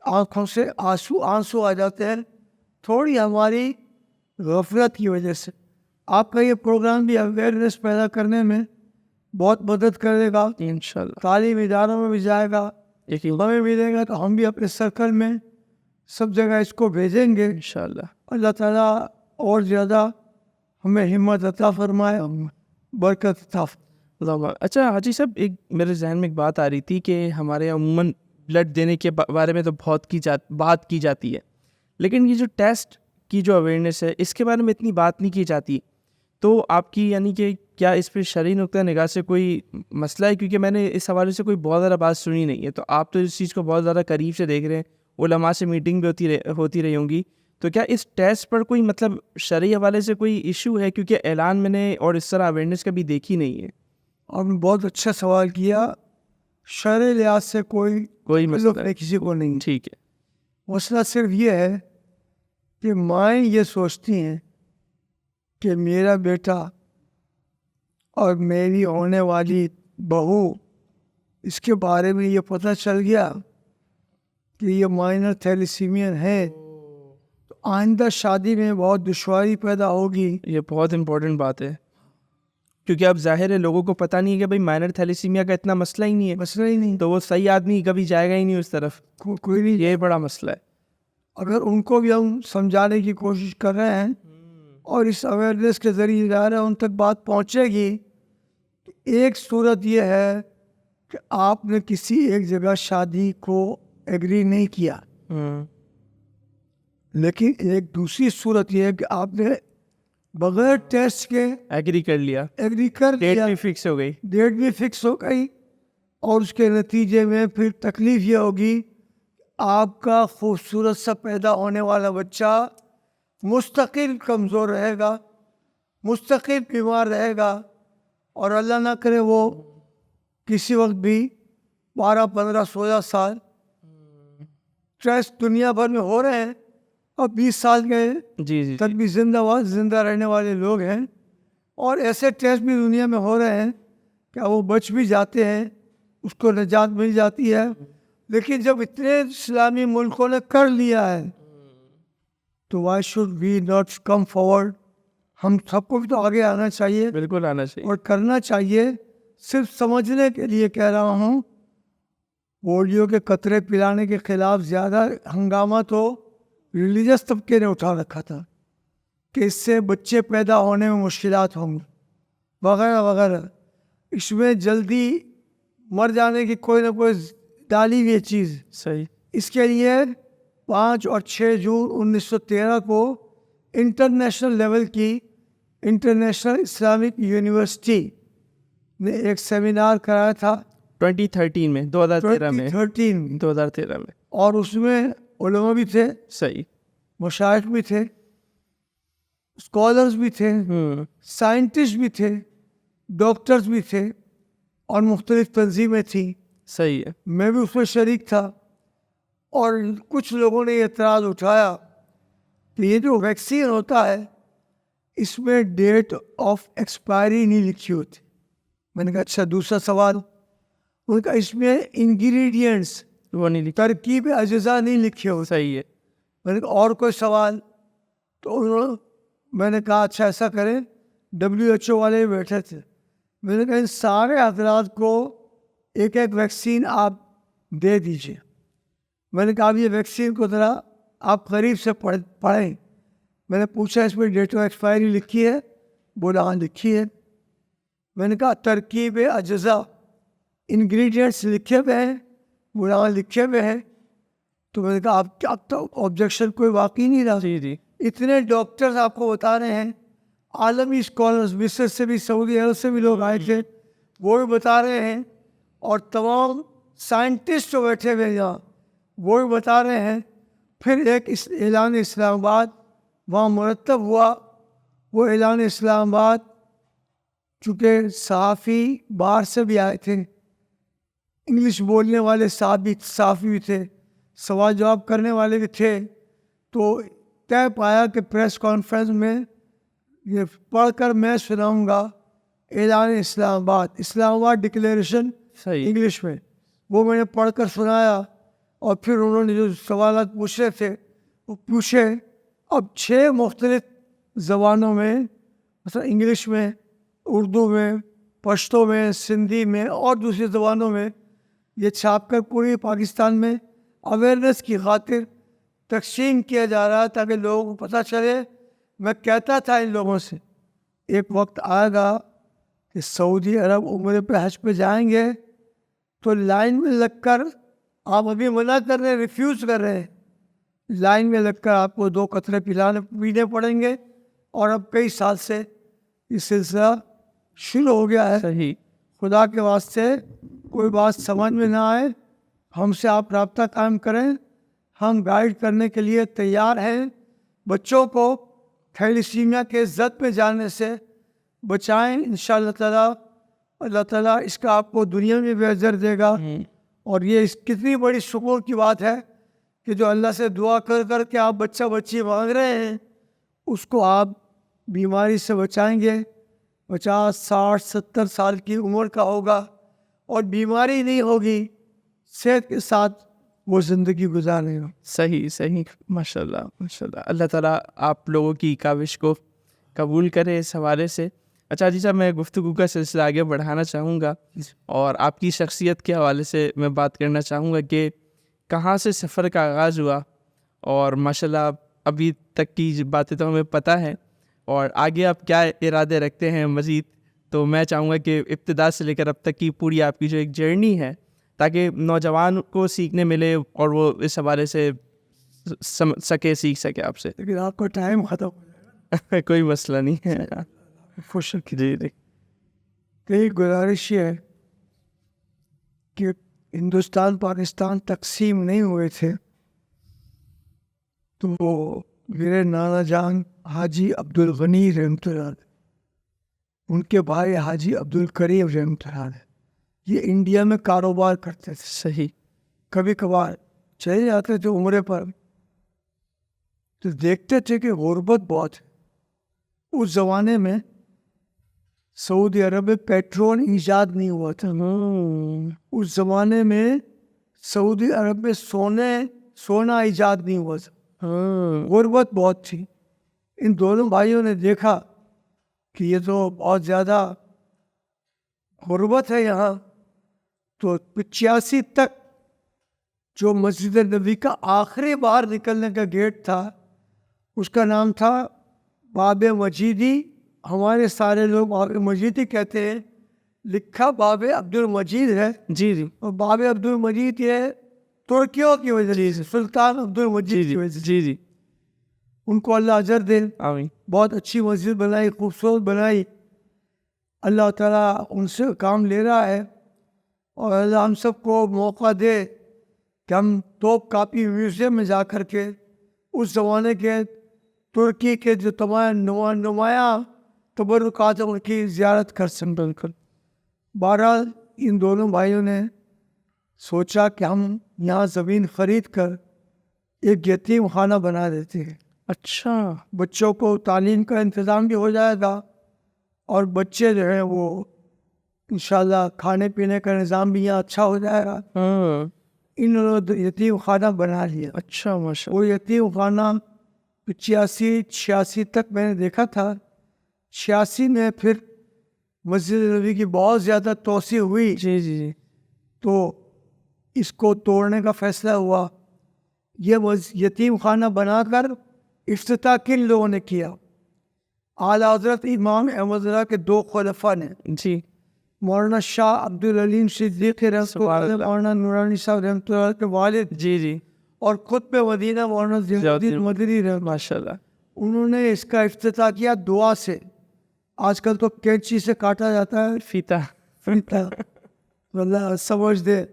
آنکھوں سے آنسو آ جاتے ہیں، تھوڑی ہماری غفلت کی وجہ سے. آپ کا یہ پروگرام بھی اویئرنیس پیدا کرنے میں بہت مدد کرے گا. انشاءاللہ تعلیمی اداروں میں بھی جائے گا، ہمیں ملے گا تو ہم بھی اپنے سرکل میں سب جگہ اس کو بھیجیں گے انشاءاللہ. اللہ تعالیٰ اور زیادہ ہمیں ہمت عطا فرمائے، برکت عطا فرمائے. اچھا حاجی صاحب، ایک میرے ذہن میں ایک بات آ رہی تھی کہ ہمارے عموماً بلڈ دینے کے بارے میں تو بہت بات کی جاتی ہے، لیکن یہ جو ٹیسٹ کی جو اویئرنیس ہے اس کے بارے میں اتنی بات نہیں کی جاتی، تو آپ کی یعنی کہ کیا اس پہ شرعی نقطہ نگاہ سے کوئی مسئلہ ہے؟ کیونکہ میں نے اس حوالے سے کوئی بہت زیادہ بات سنی نہیں ہے، تو آپ تو اس چیز کو بہت زیادہ قریب سے دیکھ رہے ہیں، علماء سے میٹنگ بھی ہوتی رہی ہوں گی، تو کیا اس ٹیسٹ پر کوئی مطلب شرعی حوالے سے کوئی ایشو ہے؟ کیونکہ اعلان میں نے اور اس طرح اویئرنیس کبھی دیکھی نہیں ہے۔ آپ نے بہت اچھا سوال کیا. شرع لحاظ سے کوئی مسئلہ تعلق نہیں کسی کو نہیں. ٹھیک ہے. مسئلہ صرف یہ ہے کہ مائیں یہ سوچتی ہیں کہ میرا بیٹا اور میری ہونے والی بہو اس کے بارے میں یہ پتہ چل گیا کہ یہ مائنر تھیلیسیمین ہے تو آئندہ شادی میں بہت دشواری پیدا ہوگی. یہ بہت امپورٹنٹ بات ہے، کیونکہ اب ظاہر ہے لوگوں کو پتہ نہیں ہے کہ بھائی مائنر تھیلیسیمیا کا اتنا مسئلہ ہی نہیں ہے، مسئلہ ہی نہیں. تو وہ صحیح آدمی کبھی جائے گا ہی نہیں اس طرف، کوئی نہیں. یہ بڑا مسئلہ ہے. اگر ان کو بھی ہم سمجھانے کی کوشش کر رہے ہیں اور اس اویئرنیس کے ذریعے جا رہے ہیں ان تک بات پہنچے گی. ایک صورت یہ ہے کہ آپ نے کسی ایک جگہ شادی کو ایگری نہیں کیا، لیکن ایک دوسری صورت یہ ہے کہ آپ نے بغیر ٹیسٹ کے ایگری کر لیا، ایگری کر ڈیٹ لیا، بھی فکس ہو گئی، ڈیٹ بھی فکس ہو گئی، اور اس کے نتیجے میں پھر تکلیف یہ ہوگی آپ کا خوبصورت سا پیدا ہونے والا بچہ مستقل کمزور رہے گا، مستقل بیمار رہے گا، اور اللہ نہ کرے وہ کسی وقت بھی 12 15 16 سال ٹیسٹ دنیا بھر میں ہو رہے ہیں اور 20 سال کے جی تک بھی زندہ رہنے والے لوگ ہیں، اور ایسے ٹیسٹ بھی دنیا میں ہو رہے ہیں کہ وہ بچ بھی جاتے ہیں، اس کو نجات مل جاتی ہے. لیکن جب اتنے اسلامی ملکوں نے کر لیا ہے تو why should we not come forward? ہم سب کو بھی تو آگے آنا چاہیے، بالکل آنا چاہیے، اور کرنا چاہیے. صرف سمجھنے کے لیے کہہ رہا ہوں، پولیو کے قطرے پلانے کے خلاف زیادہ ہنگامہ تو ریلیجس طبقے نے اٹھا رکھا تھا کہ اس سے بچے پیدا ہونے میں مشکلات ہوں گی وغیرہ وغیرہ. اس میں جلدی مر جانے کی کوئی نہ کوئی ڈالی ہوئی چیز. صحیح. اس کے لیے 5 اور 6 جون 1913 کو انٹرنیشنل لیول کی انٹرنیشنل اسلامک یونیورسٹی نے ایک سیمینار کرایا تھا 2013 میں 2013 میں 2013 میں، اور اس میں علماء بھی تھے، صحیح، مشائخ بھی تھے، اسکالرز بھی تھے، سائنٹسٹ بھی تھے، ڈاکٹرز بھی تھے، اور مختلف تنظیمیں تھیں. صحیح ہے. میں بھی اس میں شریک تھا. اور کچھ لوگوں نے یہ اعتراض اٹھایا کہ یہ جو ویکسین ہوتا ہے اس میں ڈیٹ آف ایکسپائری نہیں لکھی ہوتی. میں نے کہا اچھا. دوسرا سوال، ان کا اس میں انگریڈینٹس وہ نہیں لکھا، ترکیب اجزاء نہیں لکھے ہوتے. صحیح ہے. میں نے کہا اور کوئی سوال؟ تو میں نے کہا اچھا ایسا کریں، WHO والے بیٹھے تھے، میں نے کہا ان سارے حضرات کو ایک ایک ویکسین آپ دے دیجیے. میں نے کہا اب یہ ویکسین کو ذرا آپ قریب سے پڑھیں. میں نے پوچھا اس میں ڈیٹ آف ایکسپائری لکھی ہے؟ بولا ہاں لکھی ہے. میں نے کہا ترکیب اجزاء انگریڈینٹس لکھے ہوئے ہیں؟ بولا ہاں لکھے ہوئے ہیں. تو میں نے کہا آپ کیا تو آبجیکشن کوئی واقعی نہیں رہا. جی اتنے ڈاکٹرز آپ کو بتا رہے ہیں، عالمی اسکالرز مصر سے بھی، سعودی عرب سے بھی لوگ آئے تھے، وہ بھی بتا رہے ہیں، اور تمام سائنٹسٹ جو بیٹھے ہوئے یہاں وہ بھی بتا رہے ہیں. پھر ایک اعلان اسلام آباد وہاں مرتب ہوا. وہ اعلان اسلام آباد چونکہ صحافی باہر سے بھی آئے تھے، انگلش بولنے والے صحافی بھی تھے، سوال جواب کرنے والے بھی تھے، تو طے پایا کہ پریس کانفرنس میں یہ پڑھ کر میں سناؤں گا اعلان اسلام آباد ڈکلیریشن انگلش میں. وہ میں نے پڑھ کر سنایا، اور پھر انہوں نے جو سوالات پوچھے تھے وہ پوچھے. اب 6 مختلف زبانوں میں، مثلا انگلش میں، اردو میں، پشتو میں، سندھی میں اور دوسری زبانوں میں یہ چھاپ کر پوری پاکستان میں اویئرنیس کی خاطر تقسیم کیا جا رہا ہے تاکہ لوگوں کو پتہ چلے. میں کہتا تھا ان لوگوں سے ایک وقت آئے گا کہ سعودی عرب عمرے پہ حج پہ جائیں گے تو لائن میں لگ کر آپ ابھی منع کر رہے ہیں، ریفیوز کر رہے ہیں لائن میں لگ کر آپ کو 2 قطرے پینے پڑیں گے. اور اب کئی سال سے یہ سلسلہ شروع ہو گیا ہے. صحیح. خدا کے واسطے کوئی بات سمجھ میں نہ آئے ہم سے آپ رابطہ قائم کریں, ہم گائیڈ کرنے کے لیے تیار ہیں. بچوں کو تھیلیسیمیا کے زد میں جانے سے بچائیں. انشاءاللہ تعالیٰ اللہ تعالیٰ اس کا آپ کو دنیا میں بھی اجر دے گا. اور یہ کتنی بڑی شکر کی بات ہے کہ جو اللہ سے دعا کر کر کے آپ بچہ بچی مانگ رہے ہیں اس کو آپ بیماری سے بچائیں گے. 50 60 70 سال کی عمر کا ہوگا اور بیماری نہیں ہوگی, صحت کے ساتھ وہ زندگی گزارے گا. صحیح صحیح. ماشاء اللہ ماشاء اللہ. اللہ تعالیٰ آپ لوگوں کی کاوش کو قبول کرے اس حوالے سے. اچھا جی صاحب, میں گفتگو کا سلسلہ آگے بڑھانا چاہوں گا اور آپ کی شخصیت کے حوالے سے میں بات کرنا چاہوں گا کہ کہاں سے سفر کا آغاز ہوا, اور ماشاء اللہ ابھی تک کی باتیں تو ہمیں پتہ ہے, اور آگے آپ کیا ارادے رکھتے ہیں مزید. تو میں چاہوں گا کہ ابتدا سے لے کر اب تک کی پوری آپ کی جو ایک جرنی ہے, تاکہ نوجوان کو سیکھنے ملے اور وہ اس حوالے سے سیکھ سکے آپ سے. لیکن آپ کا ٹائم ختم ہو جائے گا. کوئی مسئلہ نہیں ہے. خوش رکھیے. جی جی. یہی گزارش یہ ہے کہ ہندوستان پاکستان تقسیم نہیں ہوئے تھے تو میرے نانا جان حاجی عبدالغنی رحمۃ اللہ علیہ, ان کے بھائی حاجی عبدالکریم رحمۃ اللہ علیہ, یہ انڈیا میں کاروبار کرتے تھے. صحیح. کبھی کبھار چلے جاتے تھے عمرے پر تو دیکھتے تھے کہ غربت بہت ہے. اس زمانے میں سعودی عرب میں پیٹرول ایجاد نہیں ہوا تھا. اس زمانے میں سعودی عرب میں سونا ایجاد نہیں ہوا تھا. غربت بہت تھی. ان دونوں بھائیوں نے دیکھا کہ یہ تو بہت زیادہ غربت ہے یہاں, تو 85 تک جو مسجد نبی کا آخری باہر نکلنے کا گیٹ تھا اس کا نام تھا باب مجیدی. ہمارے سارے لوگ باب مجیدی کہتے ہیں, لکھا باب عبد المجید ہے. جی جی. اور باب عبد المجید یہ ترکیوں کی وجہ سے, سلطان عبد المجید کی وجہ سے. جی جی. ان کو اللہ اجر دے. آمین. بہت اچھی مسجد بنائی, خوبصورت بنائی. اللہ تعالیٰ ان سے کام لے رہا ہے اور اللہ ہم سب کو موقع دے کہ ہم توپ کاپی میوزیم میں جا کر کے اس زمانے کے ترکی کے جو تمام نمایاں تبرکات ان کی زیارت کر سکیں. بالکل. بہرحال ان دونوں بھائیوں نے سوچا کہ ہم یہاں زمین خرید کر ایک یتیم خانہ بنا دیتے ہیں. اچھا. بچوں کو تعلیم کا انتظام بھی ہو جائے گا اور بچے جو ہیں وہ انشاءاللہ کھانے پینے کا نظام بھی یہاں اچھا ہو جائے گا. انہوں نے یتیم خانہ بنا لیا. اچھا ماشاء. وہ یتیم خانہ 85 تک میں نے دیکھا تھا. 86 میں پھر مسجد نبی کی بہت زیادہ توسیع ہوئی. جی جی جی. تو اس کو توڑنے کا فیصلہ ہوا. یہ یتیم خانہ بنا کر افتتاح کن لوگوں نے کیا؟ اعلیٰ حضرت امام احمد رضا کے 2 خلفاء نے. جی. مولانا شاہ عبدالعلیم صدیق رحمۃ اللہ, مولانا نورانی صاحب رحمۃ اللہ کے والد. جی جی. اور خطب مدینہ مولانا ضیاء الدین مدنی رحمۃ. ماشاء اللہ. انہوں نے اس کا افتتاح کیا دعا سے. آج کل تو کینچی سے کاٹا جاتا ہے فیتا. اللہ سمجھ دے,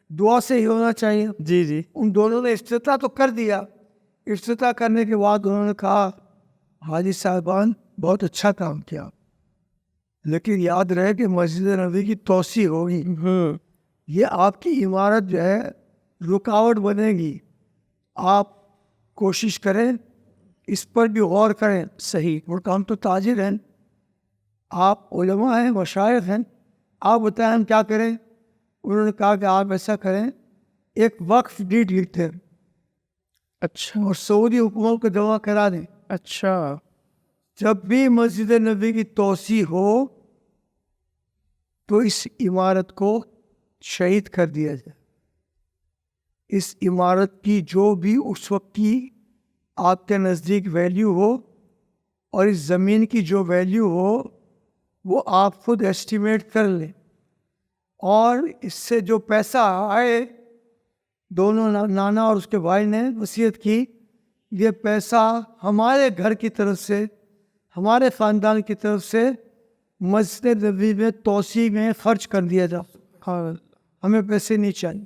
دعا سے ہی ہونا چاہیے. جی جی. ان دونوں نے افتتاح تو کر دیا. افتتاح کرنے کے بعد انہوں نے کہا حاجی صاحبان بہت اچھا کام کیا, لیکن یاد رہے کہ مسجد نبوی کی توسیع ہوگی. یہ آپ کی عمارت جو ہے رکاوٹ بنے گی. آپ کوشش کریں, اس پر بھی غور کریں. صحیح. اور ہم تو تاجر ہیں, آپ علماء ہیں, مشائخ ہیں, آپ بتائیں ہم کیا کریں. انہوں نے کہا کہ آپ ایسا کریں, ایک وقف ڈیڈ لکھتے ہیں. اچھا. اور سعودی حکومت کو جمع کرا دیں. اچھا. جب بھی مسجد نبی کی توسیع ہو تو اس عمارت کو شہید کر دیا جائے. اس عمارت کی جو بھی اس وقت کی آپ کے نزدیک ویلیو ہو اور اس زمین کی جو ویلیو ہو وہ آپ خود ایسٹیمیٹ کر لیں, اور اس سے جو پیسہ آئے, دونوں نانا اور اس کے بھائی نے وصیت کی یہ پیسہ ہمارے گھر کی طرف سے، ہمارے خاندان کی طرف سے مسجد نبوی میں توسیع میں خرچ کر دیا جائے، ہمیں پیسے نہیں چاہیے.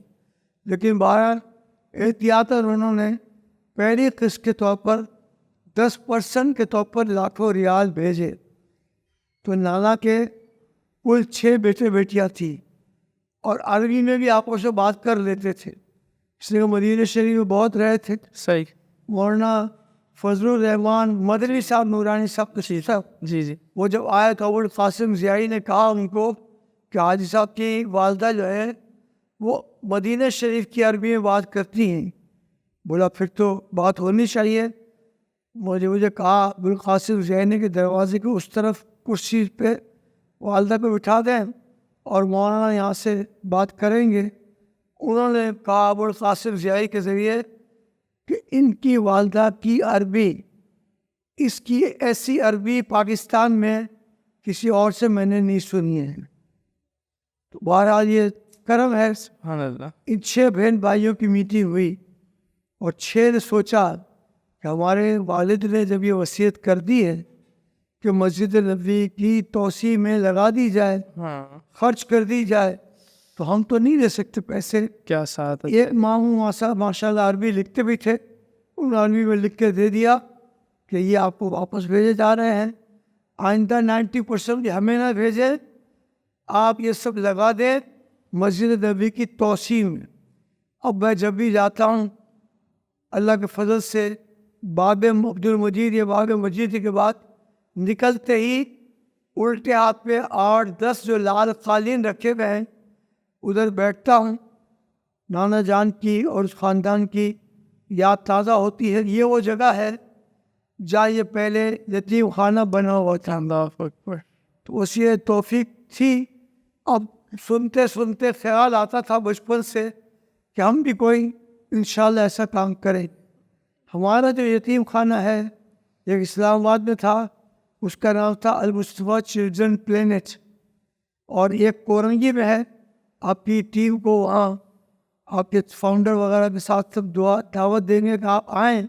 لیکن بہرحال احتیاطاً انہوں نے پہلی قسط کے طور پر 10% کے طور پر لاکھوں ریال بھیجے. تو نانا کے کل 6 بیٹے بیٹیاں تھیں اور عربی میں بھی آپس میں بات کر لیتے تھے، اس لیے مدینہ شریف میں بہت رہے تھے. صحیح. مولانا فضل الرحمان مدنی صاحب نورانی صاحب تشریف صاحب، جی وہ جب آئے تو ابو القاسم ضیائی نے کہا ان کو کہ حاجی صاحب کی والدہ جو ہے وہ مدینہ شریف کی عربی میں بات کرتی ہیں. بولا پھر تو بات ہونی چاہیے. مجھے کہا ابو القاسم ضیائی نے کہ دروازے کے اس طرف کرسی پہ والدہ کو بٹھا دیں اور مولانا یہاں سے بات کریں گے. انہوں نے کہا ابو القاسم ضیائی کے ذریعے کہ ان کی والدہ کی عربی، اس کی ایسی عربی پاکستان میں کسی اور سے میں نے نہیں سنی ہے. تو بہرحال یہ کرم ہے. سبحان اللہ. ان 6 بہن بھائیوں کی میٹنگ ہوئی اور 6 نے سوچا کہ ہمارے والد نے جب یہ وصیت کر دی ہے کہ مسجد نبوی کی توسیع میں لگا دی جائے، خرچ کر دی جائے، تو ہم تو نہیں دے سکتے پیسے. کیا ساتھ. ایک ماموں ماشاء اللہ عربی لکھتے بھی تھے، انہوں نے عربی میں لکھ کے دے دیا کہ یہ آپ کو واپس بھیجے جا رہے ہیں. آئندہ 90% ہمیں نہ بھیجے، آپ یہ سب لگا دیں مسجد نبوی کی توسیع میں. اب میں جب بھی جاتا ہوں اللہ کے فضل سے باب عبد المجید یا باب مجید کے بعد نکلتے ہی الٹے ہاتھ پہ 8-10 جو لال قالین رکھے ہوئے ہیں ادھر بیٹھتا ہوں. نانا جان کی اور اس خاندان کی یاد تازہ ہوتی ہے. یہ وہ جگہ ہے جہاں یہ پہلے یتیم خانہ بنا ہوا تھا. اللہ اکبر. تو اس یہ توفیق تھی. اب سنتے سنتے خیال آتا تھا بچپن سے کہ ہم بھی کوئی انشاءاللہ ایسا کام کریں. ہمارا جو یتیم خانہ ہے ایک اسلام آباد میں تھا، اس کا نام تھا المصطفیٰ چلڈرن پلینٹ، اور ایک کورنگی میں ہے. آپ کی ٹیم کو وہاں آپ کے فاؤنڈر وغیرہ کے ساتھ سب دعوت دیں گے کہ آپ آئیں.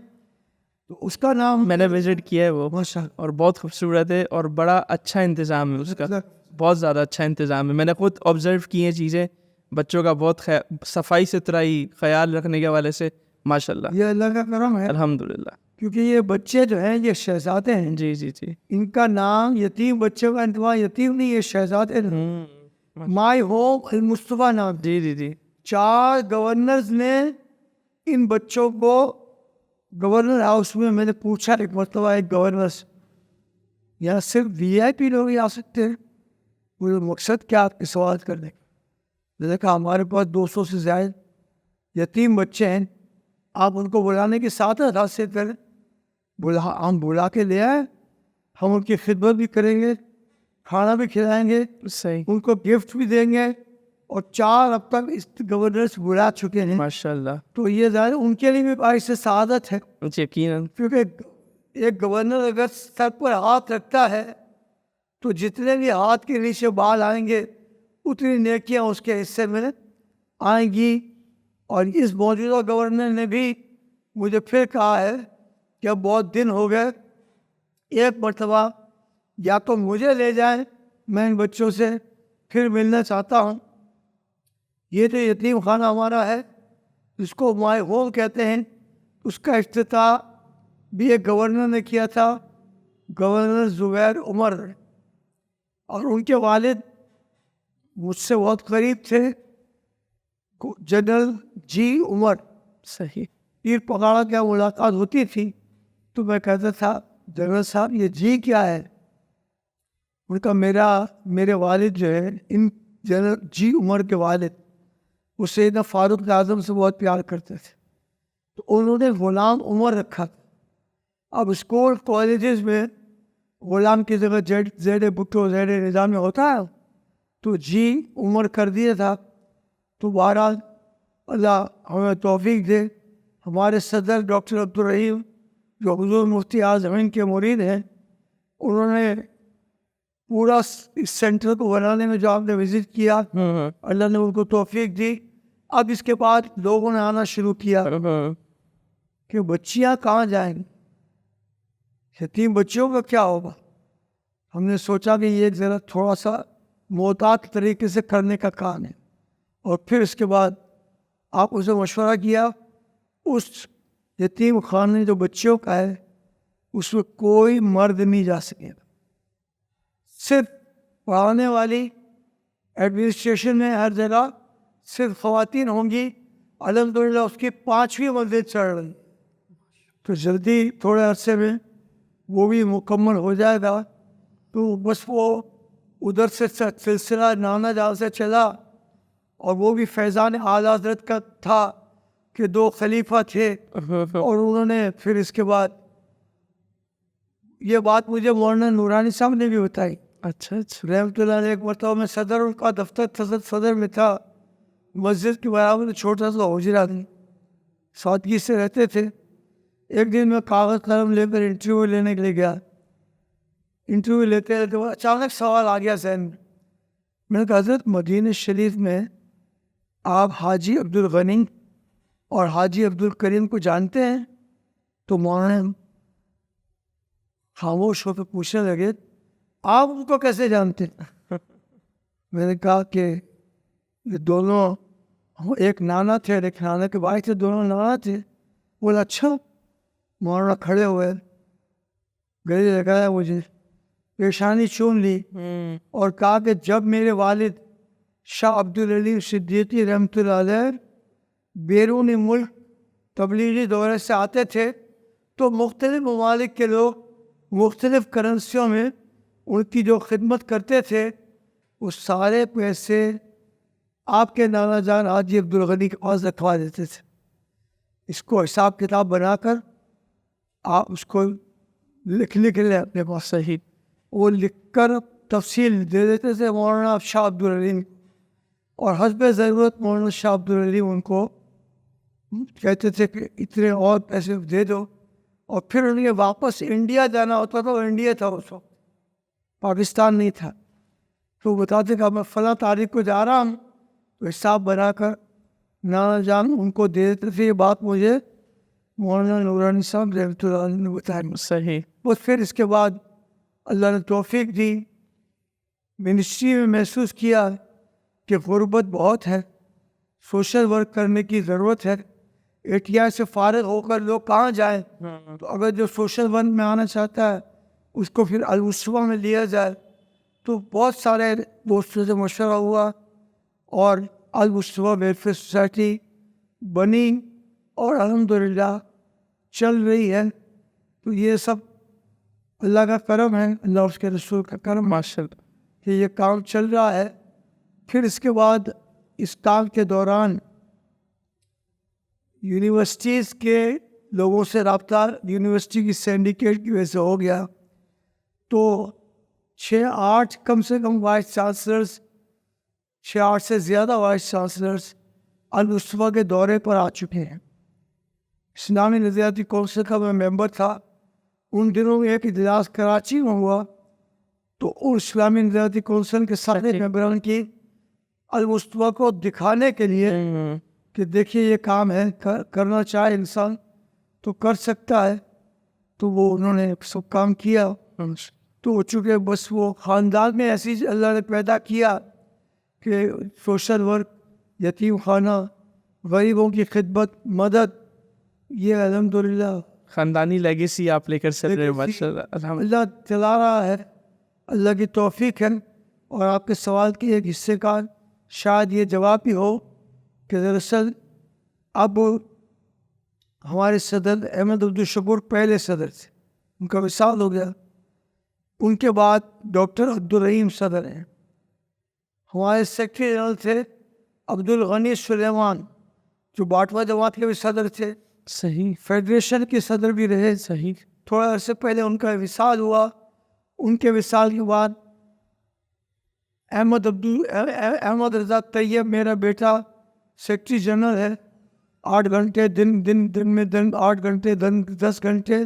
تو اس کا نام میں نے وزٹ کیا ہے وہ، ماشاء اور بہت خوبصورت ہے اور بڑا اچھا انتظام ہے اس کا، بہت زیادہ اچھا انتظام ہے. میں نے خود آبزرو کی ہیں چیزیں، بچوں کا بہت صفائی ستھرائی خیال رکھنے کے حوالے سے ماشاء اللہ. یہ اللہ کا کرم ہے الحمدللہ. کیونکہ یہ بچے جو ہیں یہ شہزادے ہیں. جی جی جی. ان کا نام یتیم بچوں کا انتباہ یتیم نہیں، یہ شہزادے. مائی ہوم المصطفیٰ نام. جی جی جی. 4 گورنرز نے ان بچوں کو گورنر ہاؤس میں نے پوچھا ایک مرتبہ ایک گورنر سے، یہاں صرف VIP لوگ ہی آ سکتے ہیں؟ وہ مقصد کیا آپ کے سوال کرنے کا؟ میں نے کہا ہمارے پاس 200 سے زائد یتیم بچے ہیں، آپ ان کو بلانے کی ساتھ حیثیت کریں. ہم بلا کے لے آئے، ہم ان کی خدمت بھی کریں گے، کھانا بھی کھلائیں گے، صحیح. ان کو گفٹ بھی دیں گے. اور 4 اب تک اس گورنرز بلا چکے ہیں ماشاء اللہ. تو یہ ظاہر ان کے لیے بھی باعث سعادت ہے. یقیناً. کیونکہ ایک گورنر اگر سر پر ہاتھ رکھتا ہے تو جتنے بھی ہاتھ کے نیچے بال آئیں گے اتنی نیکیاں اس کے حصے میں آئیں گی. اور اس موجودہ گورنر نے بھی مجھے پھر کہا ہے کہ اب بہت دن ہو گئے، ایک مرتبہ یا تو مجھے لے جائیں، میں ان بچوں سے پھر ملنا چاہتا ہوں. یہ جو یتیم خانہ ہمارا ہے اس کو مائی ہوم کہتے ہیں. اس کا افتتاح بھی ایک گورنر نے کیا تھا، گورنر زبیر عمر، اور ان کے والد مجھ سے بہت قریب تھے، جنرل جی عمر. صحیح. پیر پگاڑا کیا ملاقات ہوتی تھی تو میں کہتا تھا جنرل صاحب یہ جی کیا ہے؟ ان کا میرے والد جو ہے ان جنرل جی عمر کے والد وہ سیدنا فاروق اعظم سے بہت پیار کرتے تھے، تو انہوں نے غلام عمر رکھا تھا. اب اسکول کالجز میں غلام کی جگہ زید بھٹو زید نظام میں ہوتا ہے تو جی عمر کر دیا تھا. تو بہرحال اللہ ہمیں توفیق دے. ہمارے صدر ڈاکٹر عبدالرحیم جو حضور مفتی اعظم ہند کے مرید ہیں، انہوں نے پورا اس سینٹر کو بنانے میں جو آپ نے وزٹ کیا اللہ نے ان کو توفیق دی. اب اس کے بعد لوگوں نے آنا شروع کیا کہ بچیاں کہاں جائیں گی, یتیم بچیوں کا کیا ہوگا. ہم نے سوچا کہ یہ ذرا تھوڑا سا محتاط طریقے سے کرنے کا کام ہے. اور پھر اس کے بعد آپ اسے مشورہ کیا, اس یتیم خانے جو بچیوں کا ہے اس میں کوئی مرد نہیں جا سکے گا, صرف پڑھانے والی ایڈمنسٹریشن میں ہر جگہ صرف خواتین ہوں گی. الحمدللہ اس کی 5ویں منزل چڑھ رہی, تو جلدی تھوڑے عرصے میں وہ بھی مکمل ہو جائے گا. تو بس وہ ادھر سے سلسلہ نانا جان سے چلا, اور وہ بھی فیضان اعلیٰ حضرت کا تھا کہ 2 خلیفہ تھے, اور انہوں نے پھر اس کے بعد یہ بات مجھے مولانا نورانی صاحب نے بھی بتائی. اچھا اچھا. رحمۃ اللہ علیہ. ایک مرتبہ میں صدر ان کا دفتر صدر میں تھا, مسجد کے برابر میں چھوٹا سا حجرہ تھا, سادگی سے رہتے تھے. ایک دن میں کاغذ قلم لے کر انٹرویو لینے کے لیے گیا. انٹرویو لیتے لیتے اچانک سوال آ گیا ذہن میں. میں نے کہا حضرت مدینہ شریف میں آپ حاجی عبدالغنی اور حاجی عبدالکریم کو جانتے ہیں؟ تو مولانا خاموش ہو کے پوچھنے لگے آپ ان کو کیسے جانتے ہیں؟ میں نے کہا کہ یہ دونوں ایک نانا تھے اور ایک نانا کے بھائی تھے, دونوں نانا تھے. بولا اچھا. مولانا کھڑے ہوئے, گلے لگایا, مجھے پیشانی چوم لی اور کہا کہ جب میرے والد شاہ عبدالعلی صدیقی رحمۃ اللہ علیہ بیرون ملک تبلیغی دورے سے آتے تھے تو مختلف ممالک کے لوگ مختلف کرنسیوں میں ان کی جو خدمت کرتے تھے وہ سارے پیسے آپ کے نانا جان حاجی عبدالغنی کے پاس رکھوا دیتے تھے. اس کو حساب کتاب بنا کر آپ اس کو لکھ لیں اپنے پاس. صحیح. وہ لکھ کر تفصیل دے دیتے تھے مولانا شاہ عبدالعلیم, اور حسب ضرورت مولانا شاہ عبدالعلیم ان کو کہتے تھے کہ اتنے اور پیسے دے دو. اور پھر انہیں واپس انڈیا جانا ہوتا تھا, وہ انڈیا تھا اس وقت, پاکستان نہیں تھا. تو بتاتے کہ میں فلاں تاریخ کو جا رہا ہوں, تو حساب بنا کر نانا جان ان کو دے دیتے تھے. یہ بات مجھے مولانا نورانی صاحب رحمۃ اللہ علیہ نے بتایا. صحیح. بس پھر اس کے بعد اللہ نے توفیق دی, منسٹری میں محسوس کیا کہ غربت بہت ہے, سوشل ورک کرنے کی ضرورت ہے. ATI سے فارغ ہو کر لوگ کہاں جائیں؟ تو اگر جو سوشل ورک میں آنا چاہتا ہے اس کو پھر الوسوا میں لیا جائے. تو بہت سارے دوستوں سے مشورہ ہوا اور الوسوا ویلفیئر سوسائٹی بنی اور الحمدللہ چل رہی ہے. تو یہ سب اللہ کا کرم ہے, اللہ اس کے رسول کا کرم, ماشاء اللہ, کہ یہ کام چل رہا ہے. پھر اس کے بعد اس کام کے دوران یونیورسٹیز کے لوگوں سے رابطہ یونیورسٹی کی سینڈیکیٹ کی وجہ سے ہو گیا. تو 6-8 کم سے کم وائس چانسلرز, 6-8 سے زیادہ وائس چانسلرز الوسوا کے دورے پر آ چکے ہیں. اسلامی نظریاتی کونسل کا میں ممبر تھا. ان دنوں میں ایک اجلاس کراچی میں ہوا, تو ان اسلامی نظریاتی کونسل کے سارے ممبران کی الوسوا کو دکھانے کے لیے کہ دیکھیے یہ کام ہے, کرنا چاہے انسان تو کر سکتا ہے. تو وہ انہوں نے سب کام کیا. تو چونکہ بس وہ خاندان میں ایسی اللہ نے پیدا کیا کہ سوشل ورک, یتیم خانہ, غریبوں کی خدمت, مدد, یہ الحمدللہ خاندانی لیگیسی آپ لے کر چل رہے ہیں. ماشاء اللہ, اللہ چلا رہا ہے, اللہ کی توفیق ہے. اور آپ کے سوال کے ایک حصے کا شاید یہ جواب بھی ہو کہ دراصل اب ہمارے صدر احمد عبدالشکور پہلے صدر تھے, ان کا وصال ہو گیا. ان کے بعد ڈاکٹر عبدالرحیم صدر ہیں. ہمارے سیکرٹری جنرل تھے عبدالغنی سلیمان, جو باٹوا جماعت کے بھی صدر تھے. صحیح. فیڈریشن کے صدر بھی رہے. صحیح. تھوڑا عرصے پہلے ان کا وصال ہوا. ان کے وصال کے بعد احمد رضا طیب میرا بیٹا سیکرٹری جنرل ہے. 8 گھنٹے دن میں 8 گھنٹے 10 گھنٹے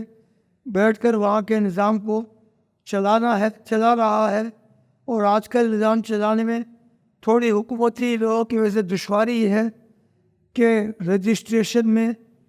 بیٹھ کر وہاں کے نظام کو چلا رہا ہے. اور آج کل نظام چلانے میں تھوڑی حکومتی لوگوں کی وجہ سے دشواری یہ ہے کہ رجسٹریشن میں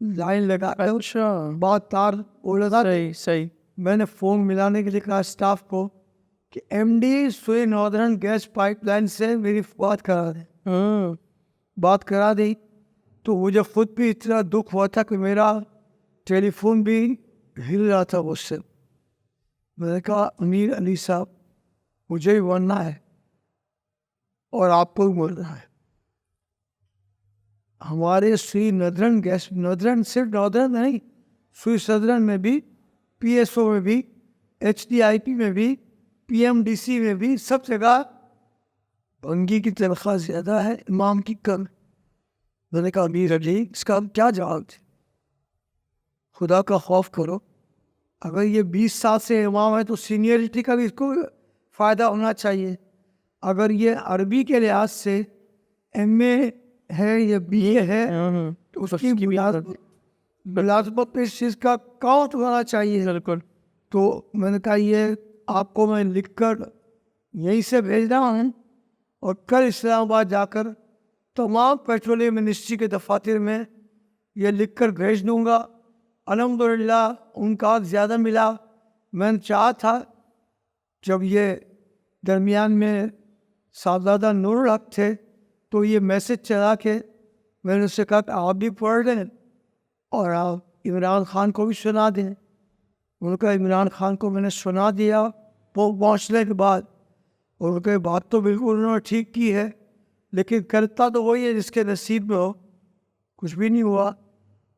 لائن لگا کر اچھا بات تار وہ لگا دے. صحیح صحیح. میں نے فون ملانے کے لیے کہا اسٹاف کو کہ ایم ڈی سوئی ناردرن گیس پائپ لائن سے میری بات کرا دیں. ہاں بات کرا دی تو مجھے خود بھی اتنا دکھ ہوا تھا کہ میرا ٹیلی فون بھی ہل رہا تھا اس سے. میں نے کہا امیر علی صاحب مجھے ہی مرنا ہے اور آپ کو بھی مرنا ہے. ہمارے سوئی نادرن گیس نادرن صرف نادرن نہیں سوئی سدرن میں بھی پی ایس او میں بھی ایچ ڈی آئی پی میں بھی پی ایم ڈی سی میں بھی سب جگہ بنگی کی تنخواہ زیادہ ہے امام کی کم. میں نے کہا امیر علی اس کا ہم کیا جواب دیں؟ خدا کا خوف کرو. اگر یہ 20 سال سے امام ہے تو سینئرٹی کا بھی اس کو فائدہ ہونا چاہیے. اگر یہ عربی کے لحاظ سے ایم اے ہے یا بی اے ہے تو اس کی ملازمت پہ اس چیز کا کاؤنٹ ہونا چاہیے. بالکل. تو میں نے کہا یہ آپ کو میں لکھ کر یہیں سے بھیج رہا ہوں اور کل اسلام آباد جا کر تمام پیٹرولیم منسٹری کے دفاتر میں یہ لکھ کر بھیج دوں گا. الحمدللہ ان کا زیادہ ملا. میں نے چاہا تھا جب یہ درمیان میں صاحبزادہ نور الحق تھے تو یہ میسج چلا کے میں نے اس سے کہا کہ آپ بھی پڑھ لیں اور آپ عمران خان کو بھی سنا دیں. ان کا عمران خان کو میں نے سنا دیا وہ پہنچنے کے بعد. ان کے بات تو بالکل انہوں نے ٹھیک کی ہے لیکن کرتا تو وہی ہے جس کے نصیب میں ہو. کچھ بھی نہیں ہوا.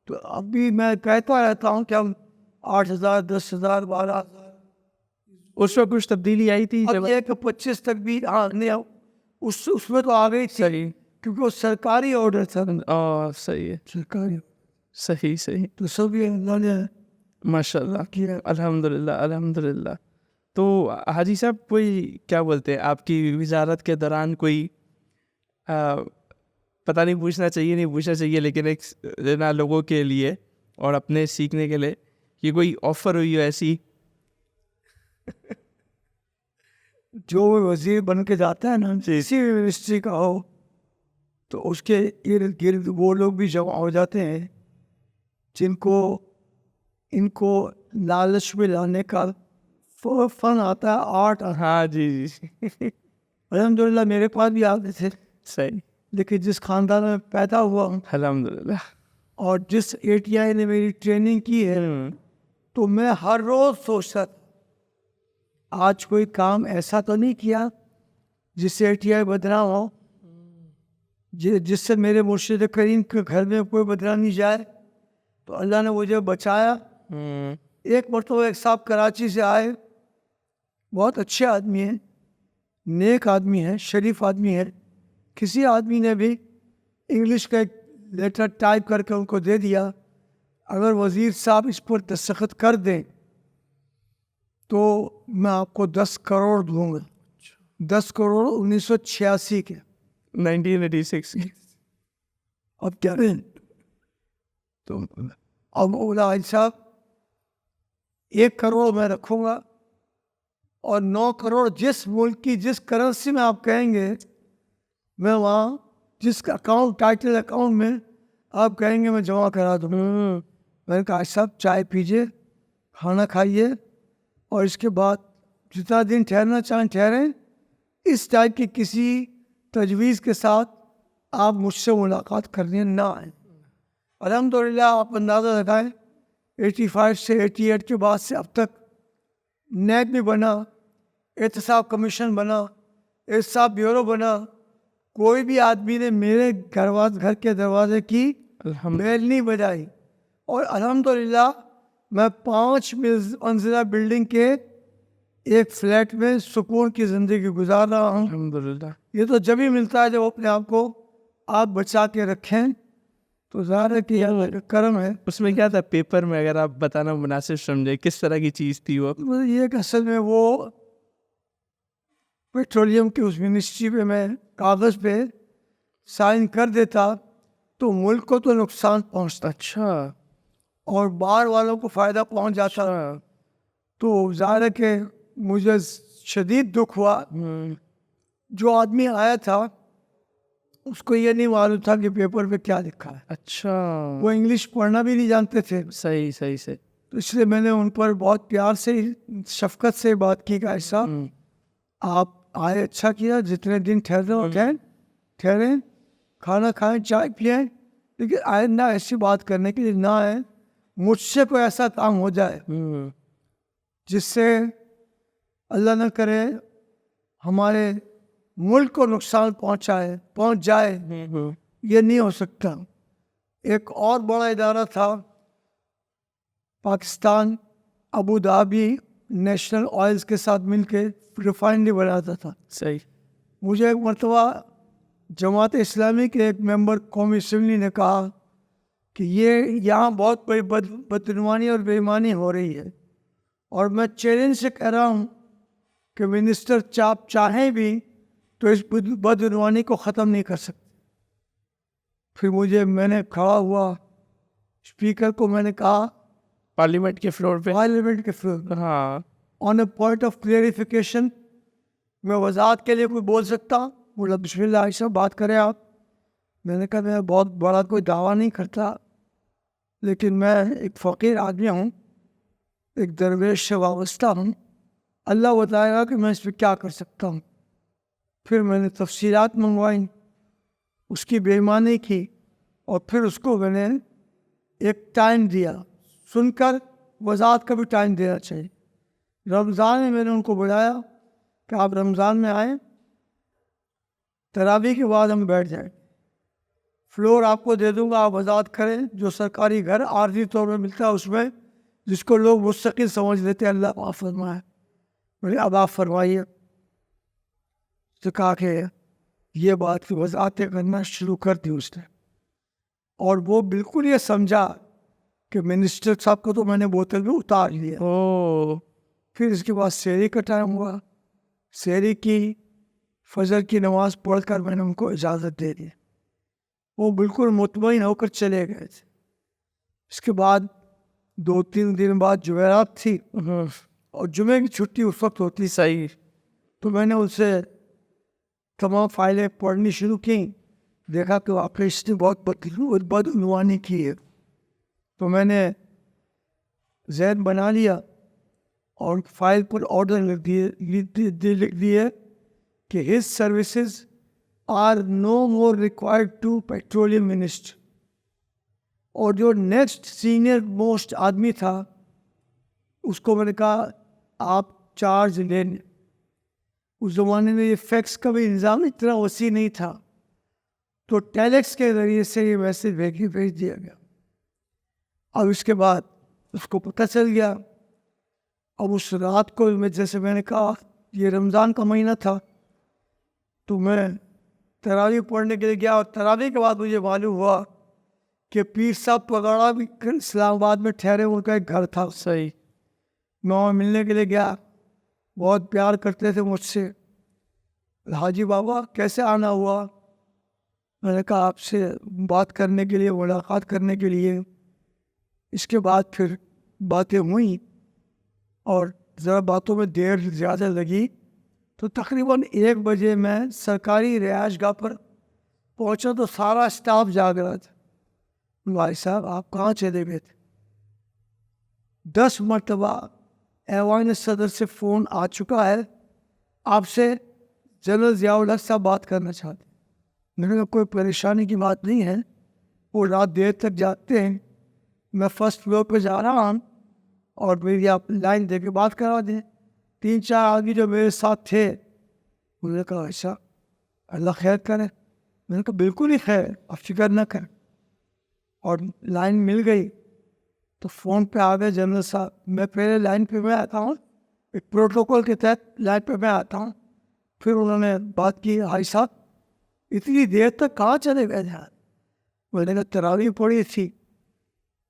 تو اب بھی میں کہتا رہتا ہوں کہ ہم 8,000 10,000 12,000 اس وقت کچھ تبدیلی آئی تھی اب یہ کہ 25 تک بھی نہیں اس میں تو آ گئی تھی صحیح کیونکہ وہ سرکاری آرڈر تھا. صحیح ہے سرکاری صحیح صحیح. تو سب یہ اللہ نے ماشاء اللہ کیا. الحمد للہ الحمد للہ. تو حاجی صاحب کوئی کیا بولتے ہیں آپ کی وزارت کے دوران کوئی پتہ نہیں پوچھنا چاہیے نہیں پوچھنا چاہیے لیکن ایک نا لوگوں کے لیے اور اپنے سیکھنے کے لیے کہ کوئی آفر ہوئی ہو ایسی جو وزیر بن کے جاتا ہے نا کسی بھی منسٹری کا ہو تو اس کے ارد گرد وہ لوگ بھی جمع ہو جاتے ہیں جن کو ان کو لالچ میں لانے کا فن آتا ہے آرٹ. ہاں جی جی الحمدللہ میرے پاس بھی آتے تھے صحیح. لیکن جس خاندان میں پیدا ہوا ہوں الحمد للہ. اور جس اے ٹی آئی نے میری ٹریننگ کی ہے تو میں ہر روز سوچتا تھا آج کوئی کام ایسا تو نہیں کیا جس سے اے ٹی آئی بدنام ہو جس سے میرے مرشد کریم کے گھر میں کوئی بدنامی جائے. تو اللہ نے مجھے بچایا. ایک مرتبہ ایک صاحب کراچی سے آئے بہت اچھے آدمی ہیں نیک آدمی ہیں شریف آدمی ہے. کسی آدمی نے بھی انگلش کا ایک لیٹر ٹائپ کر کے ان کو دے دیا اگر وزیر صاحب اس پر دستخط کر دیں تو میں آپ کو 10 کروڑ دوں گا. 10 کروڑ 1986 کے 1986 اب کیا رہیں تو اب اولا صاحب 1 کروڑ میں رکھوں گا اور 9 کروڑ جس ملک کی جس کرنسی میں آپ کہیں گے میں وہاں جس کا اکاؤنٹ ٹائٹل اکاؤنٹ میں آپ کہیں گے میں جمع کرا دوں. میں نے کہا صاحب چائے پیجیے کھانا کھائیے اور اس کے بعد جتنا دن ٹھہرنا چاہیں ٹھہریں. اس ٹائپ کی کسی تجویز کے ساتھ آپ مجھ سے ملاقات کرنے نہ آئیں. الحمدللہ آپ اندازہ لگائیں 85 سے 88 کے بعد سے اب تک نیب بھی بنا احتساب کمیشن بنا احتساب بیورو بنا. کوئی بھی آدمی نے میرے گھر کے دروازے کی بیل نہیں بجائی اور الحمدللہ میں 5 منزلہ بلڈنگ کے ایک فلیٹ میں سکون کی زندگی گزار رہا ہوں. الحمدللہ. یہ تو جب ہی ملتا ہے جب اپنے آپ کو آپ بچا کے رکھیں تو ظاہر ہے کہ کرم ہے. اس میں کیا تھا پیپر میں اگر آپ بتانا مناسب سمجھے کس طرح کی چیز تھی وہ؟ یہ کہ اصل میں وہ پیٹرولیم کی اس منسٹری پہ میں کاغذ پہ سائن کر دیتا تو ملک کو تو نقصان پہنچتا اچھا اور باہر والوں کو فائدہ پہنچ جاتا. تو ظاہر ہے کہ مجھے شدید دکھ ہوا. جو آدمی آیا تھا اس کو یہ نہیں معلوم تھا کہ پیپر پہ کیا لکھا ہے. اچھا وہ انگلش پڑھنا بھی نہیں جانتے تھے. صحیح صحیح سے. تو اس لیے میں نے ان پر بہت پیار سے شفقت سے بات کی کہ ایسا آپ آئے اچھا کیا, جتنے دن ٹھہریں, کھانا کھائیں, چائے پئیں, لیکن آئندہ ایسی بات کرنے کے لیے نہ آئے. مجھ سے کوئی ایسا کام ہو جائے جس سے اللہ نہ کرے ہمارے ملک کو نقصان پہنچ جائے, یہ نہیں ہو سکتا. ایک اور بڑا ادارہ تھا Pakistan, Abu Dhabi national oils کے ساتھ مل کے ریفائنری بناتا تھا. صحیح. مجھے ایک مرتبہ جماعت اسلامی کے ایک ممبر قومی اسمبلی نے کہا کہ یہاں بہت بڑی بدعنوانی اور بے ایمانی ہو رہی ہے, اور میں چیلنج سے کہہ رہا ہوں کہ منسٹر چاہیں بھی تو اس بدعنوانی کو ختم نہیں کر سکتے. پھر میں نے کھڑا ہوا, اسپیکر کو میں نے کہا پارلیمنٹ کے فلور پہ, ہاں, آن اے پوائنٹ آف کلیئریفیکیشن, میں وضاحت کے لیے کوئی بول سکتا ہوں؟ بولا بسم اللہ عائشہ بات کریں آپ. میں نے کہا میں بہت بڑا کوئی دعویٰ نہیں کرتا, لیکن میں ایک فقیر آدمی ہوں, ایک درویش سے وابستہ ہوں, اللہ بتائے گا کہ میں اس پہ کیا کر سکتا ہوں. پھر میں نے تفصیلات منگوائیں, اس کی بے ایمانی کی, اور پھر اس کو میں نے ایک ٹائم دیا. سن کر وضاحت کا بھی ٹائم دینا چاہیے. رمضان میں نے ان کو بلایا کہ آپ رمضان میں آئیں, تراویح کے بعد ہم بیٹھ جائیں, فلور آپ کو دے دوں گا, آپ وضاحت کریں. جو سرکاری گھر عارضی طور پہ ملتا ہے اس میں, جس کو لوگ مستقل سمجھ لیتے ہیں, اللہ معاف فرمائے. بولے اب آپ فرمائیے. تو کہا کہ یہ بات کی وضاحتیں کرنا شروع کر دی اس نے, اور وہ بالکل یہ سمجھا کہ منسٹر صاحب کو تو میں نے بوتل میں اتار لیا. پھر اس کے بعد سحری کا ٹائم ہوا, سحری کی فجر کی نماز پڑھ کر میں نے ان کو اجازت دے دی. وہ بالکل مطمئن ہو کر چلے گئے تھے. اس کے بعد 2-3 دن بعد جمعرات تھی, اور جمعے کی چھٹی اس وقت ہوتی. صحیح. تو میں نے ان سے تمام فائلیں پڑھنی شروع کی, دیکھا کہ واقعی اس نے بہت بدعنوانی کی ہے. تو میں نے ذہن بنا لیا اور فائل پر آرڈر لکھ دیے کہ his services are no more required to petroleum minister. اور جو نیکسٹ سینئر موسٹ آدمی تھا اس کو میں نے کہا آپ چارج لیں. اس زمانے میں یہ فیکس کا بھی نظام اتنا وسیع نہیں تھا, تو ٹیلیکس کے ذریعے سے یہ میسج بھیج دیا گیا. اب اس کے بعد اس کو پتہ چل گیا. اب اس رات کو جیسے میں نے کہا یہ رمضان کا مہینہ تھا, تو میں تراویح پڑھنے کے لیے گیا, اور تراویح کے بعد مجھے معلوم ہوا کہ پیر صاحب پگاڑا بھی اسلام آباد میں ٹھہرے, ان کا ایک گھر تھا. صحیح. میں وہاں ملنے کے لیے گیا, بہت پیار کرتے تھے مجھ سے. حاجی بابا کیسے آنا ہوا؟ میں نے کہا آپ سے بات کرنے کے لیے, ملاقات کرنے کے لیے. اس کے بعد پھر باتیں ہوئیں, اور ذرا باتوں میں دیر زیادہ لگی, تو تقریباً 1 بجے میں سرکاری رہائش گاہ پر پہنچا تو سارا اسٹاف جاگ رہا تھا. بھائی صاحب آپ کہاں چلے گئے تھے؟ 10 مرتبہ ایوان صدر سے فون آ چکا ہے, آپ سے جنرل ضیاء الحق صاحب بات کرنا چاہتے ہیں. میں نے کہا کوئی پریشانی کی بات نہیں ہے, وہ رات دیر تک جاگتے ہیں, میں فرسٹ فلور پہ جا رہا ہوں, اور میری آپ لائن دے کے بات کرا دیں. 3-4 آدمی جو میرے ساتھ تھے انہوں نے کہا ایسا اللہ خیر کرے. میں نے کہا بالکل ہی خیر, آپ فکر نہ کریں. اور لائن مل گئی تو فون پہ آ گئے جنرل صاحب. میں پہلے لائن پہ میں آتا ہوں, ایک پروٹوکول کے تحت لائن پہ میں آتا ہوں. پھر انہوں نے بات کی, بھائی صاحب اتنی دیر تک کہاں چلے گئے تھے؟ میں نے کہا تراویح پڑھی تھی.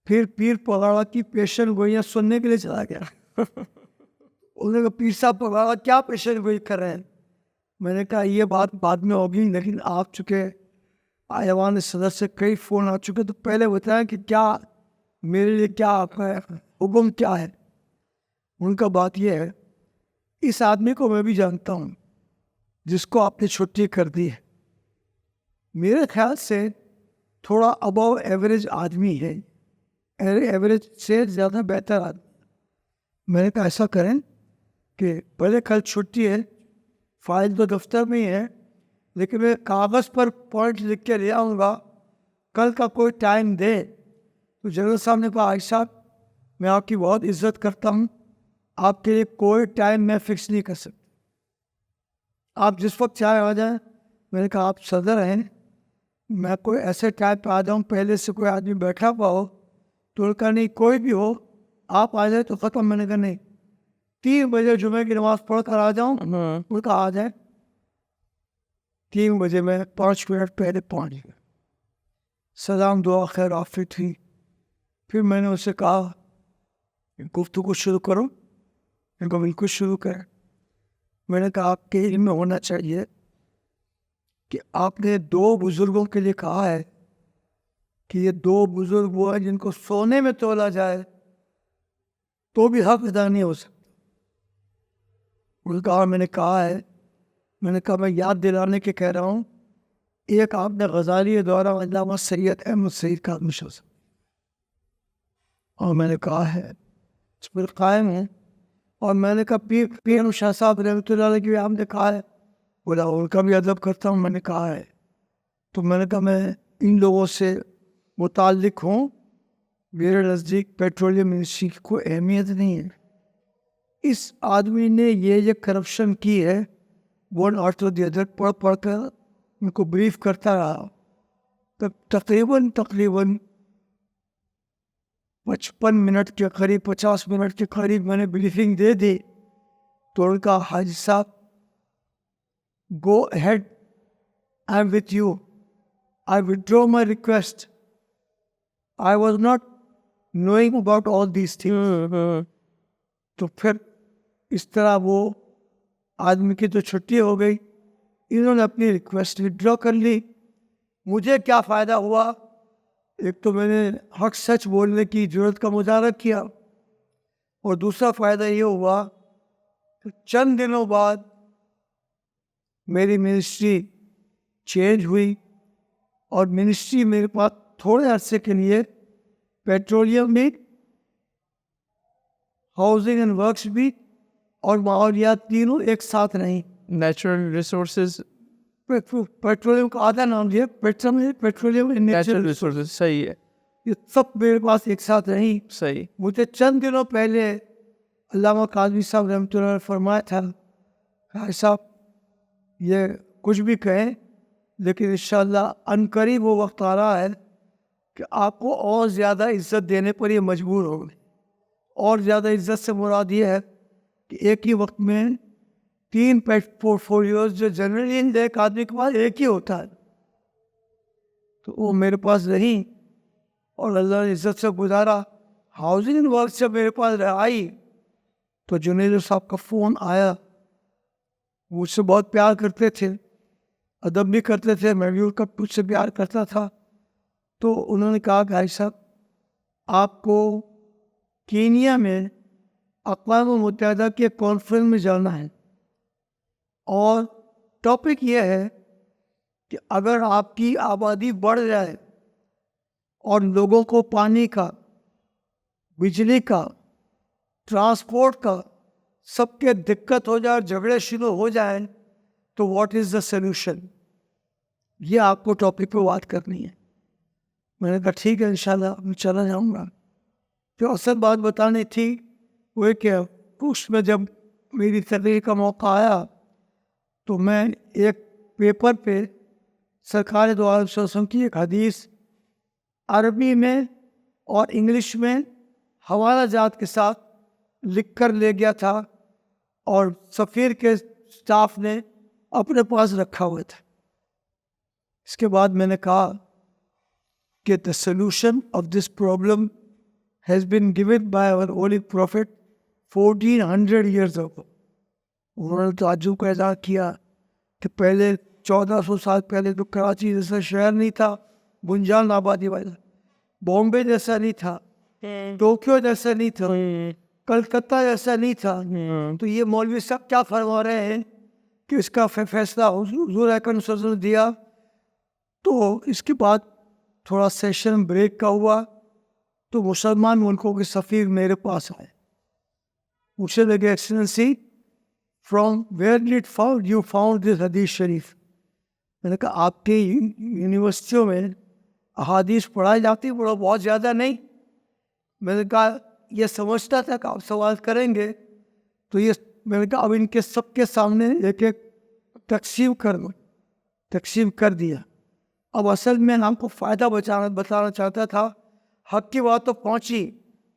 پھر پیر پگاڑا کی پیشن گوئیاں سننے کے لیے چلا گیا. انہوں نے کہا پیر صاحب پگاڑا کیا پیشن گوئی کر رہے ہیں؟ میں نے کہا یہ بات بعد میں ہوگی, لیکن آپ چکے ایوان صدر سے کئی فون آ چکے, تو پہلے بتائیں کہ کیا میرے لیے کیا آپ کا حکم کیا ہے. ان کا بات یہ ہے, اس آدمی کو میں بھی جانتا ہوں جس کو آپ نے چھٹی کر دی ہے, میرے خیال سے تھوڑا ابو ایوریج آدمی ہے, ایوریج سے زیادہ بہتر آدمی. میں نے کہا ایسا کریں کہ پہلے کل چھٹی ہے, فائل تو دفتر میں ہی ہے, لیکن میں کاغذ پر پوائنٹ لکھ کے لے آؤں گا, کل کا کوئی ٹائم دے. تو جنرل صاحب نے کہا عائشہ صاحب میں آپ کی بہت عزت کرتا ہوں, آپ کے لیے کوئی ٹائم میں فکس نہیں کر سکتا, آپ جس وقت چاہے آ جائیں. میں نے کہا آپ صدر ہیں, میں کوئی ایسے ٹائم پہ آ جاؤں پہلے سے کوئی آدمی بیٹھا ہوا ہو, تو ان کا نہیں کوئی بھی ہو آپ آ جائے تو ختم. میں نے کہا نہیں 3 بجے جمعے کی نماز پڑھ کر آ جاؤں, ان کا آ جائے. 3 بجے میں 5 منٹ پہلے پہنچ گیا, سلام دعا خیر آفت تھی. پھر میں نے اس سے کہا گفتگو شروع کرو, ان کو بالکل شروع کریں. میں نے کہا آپ کے علم میں ہونا چاہیے کہ آپ نے 2 بزرگوں کے لیے کہا ہے کہ یہ 2 بزرگ وہ ہیں جن کو سونے میں تولا جائے تو بھی حق ادا نہیں ہو سکتا. ان کا میں نے کہا ہے, میں نے کہا میں یاد دلانے کے کہہ رہا ہوں, ایک آپ نے غزالی دورہ علامہ سید احمد سعید کا مشہور, اور میں نے کہا ہے اس پر قائم ہے. اور میں نے کہا پیر شاہ صاحب رحمۃ اللہ علیہ کی آپ نے کہا ہے, بولا ان کا بھی ادب کرتا ہوں. میں نے کہا ہے تو میں نے کہا میں ان لوگوں سے متعلق ہوں, میرے نزدیک پیٹرولیم منسٹری کی کوئی اہمیت نہیں ہے. اس آدمی نے یہ کرپشن کی ہے, ون آفٹر دی ادر پڑھ کر ان کو بریف کرتا رہا. تب تقریباً 55 منٹ کے قریب 50 منٹ کے قریب میں نے بریفنگ دے دی. تو ان کا حاجی صاحب go ahead, I am with you, آئی withdraw my request. I was not knowing about all these things. تو پھر اس طرح وہ آدمی کی تو چھٹی ہو گئی, انہوں نے اپنی ریکویسٹ وڈرا کر لی. مجھے کیا فائدہ ہوا؟ ایک تو میں نے حق سچ بولنے کی ضرورت کا مظاہرہ کیا, اور دوسرا فائدہ یہ ہوا کہ چند دنوں بعد میری منسٹری چینج ہوئی, اور منسٹری میرے پاس تھوڑے عرصے کے لیے پیٹرولیم بھی, ہاؤسنگ اینڈ ورکس بھی, اور ماحولیات تینوں ایک ساتھ نہیں. نیچرل ریسورسز, پیٹرولیم کا آدھا نام دیا, پیٹرولیم نیچرل ریسورسز, صحیح ہے, یہ سب میرے پاس ایک ساتھ نہیں. صحیح. مجھے چند دنوں پہلے علامہ قاضی صاحب رحمۃ اللہ نے فرمایا تھا کہ صاحب یہ کچھ بھی کہیں, لیکن انشاءاللہ عنقریب وہ وقت آ رہا ہے کہ آپ کو اور زیادہ عزت دینے پر یہ مجبور ہوگی. اور زیادہ عزت سے مراد یہ ہے کہ ایک ہی وقت میں 3 پورٹفولیوز جو جنرلی ایک آدمی کے پاس ایک ہی ہوتا ہے, تو وہ میرے پاس نہیں, اور اللہ نے عزت سے گزارا. ہاؤسنگ اینڈ ورکس جب میرے پاس آئی تو جنید صاحب کا فون آیا. مجھ سے بہت پیار کرتے تھے, ادب بھی کرتے تھے, میں بھی ان کا مجھ سے پیار کرتا تھا. تو انہوں نے کہا کہ بھائی صاحب آپ کو کینیا میں اقوام متحدہ کے کانفرنس میں جانا ہے, اور ٹاپک یہ ہے کہ اگر آپ کی آبادی بڑھ جائے اور لوگوں کو پانی کا, بجلی کا, ٹرانسپورٹ کا سب کے دقت ہو جائے, جھگڑے شروع ہو جائیں, تو واٹ از دا سلوشن, یہ آپ کو ٹاپک پہ بات کرنی ہے. میں نے کہا ٹھیک ہے انشاءاللہ میں چلا جاؤں گا. جو اصل بات بتانی تھی وہ کہ اس میں جب میری تقریر کا موقع آیا تو میں ایک پیپر پہ سرکار دو عالم صلی اللہ علیہ وسلم کی ایک حدیث عربی میں اور انگلش میں حوالہ جات کے ساتھ لکھ کر لے گیا تھا, اور سفیر کے سٹاف نے اپنے پاس رکھا ہوا تھا. اس کے بعد میں نے کہا کہ the solution of this problem has been given by our holy prophet 1400 years ago. انہوں نے تعجب کا اظہار کیا کہ پہلے 1400 سال پہلے تو کراچی جیسا شہر نہیں تھا, گنجان آبادی والا, بامبے جیسا نہیں تھا, ٹوکیو جیسا نہیں تھا, کلکتہ جیسا نہیں تھا. تو یہ مولوی صاحب کیا فرما رہے ہیں کہ اس کا فیصلہ حضور اکرم صلی اللہ علیہ وسلم نے دیا, تو اس کے بعد تھوڑا سیشن بریک کا ہوا تو مسلمان ملکوں کے سفیر میرے پاس آئے. پوچھنے لگے excellency from where dead found you found this حدیث شریف. میں نے کہا آپ کے یونیورسٹیوں میں احادیث پڑھائی جاتی ہے, بہت زیادہ نہیں. میں نے کہا یہ سمجھتا تھا کہ آپ سوال کریں گے تو یہ میں نے کہا اب ان کے سب کے سامنے ایک ایک تقسیم کر دیا. اب اصل میں آپ کو فائدہ بتانا چاہتا تھا. حق کی بات تو پہنچی.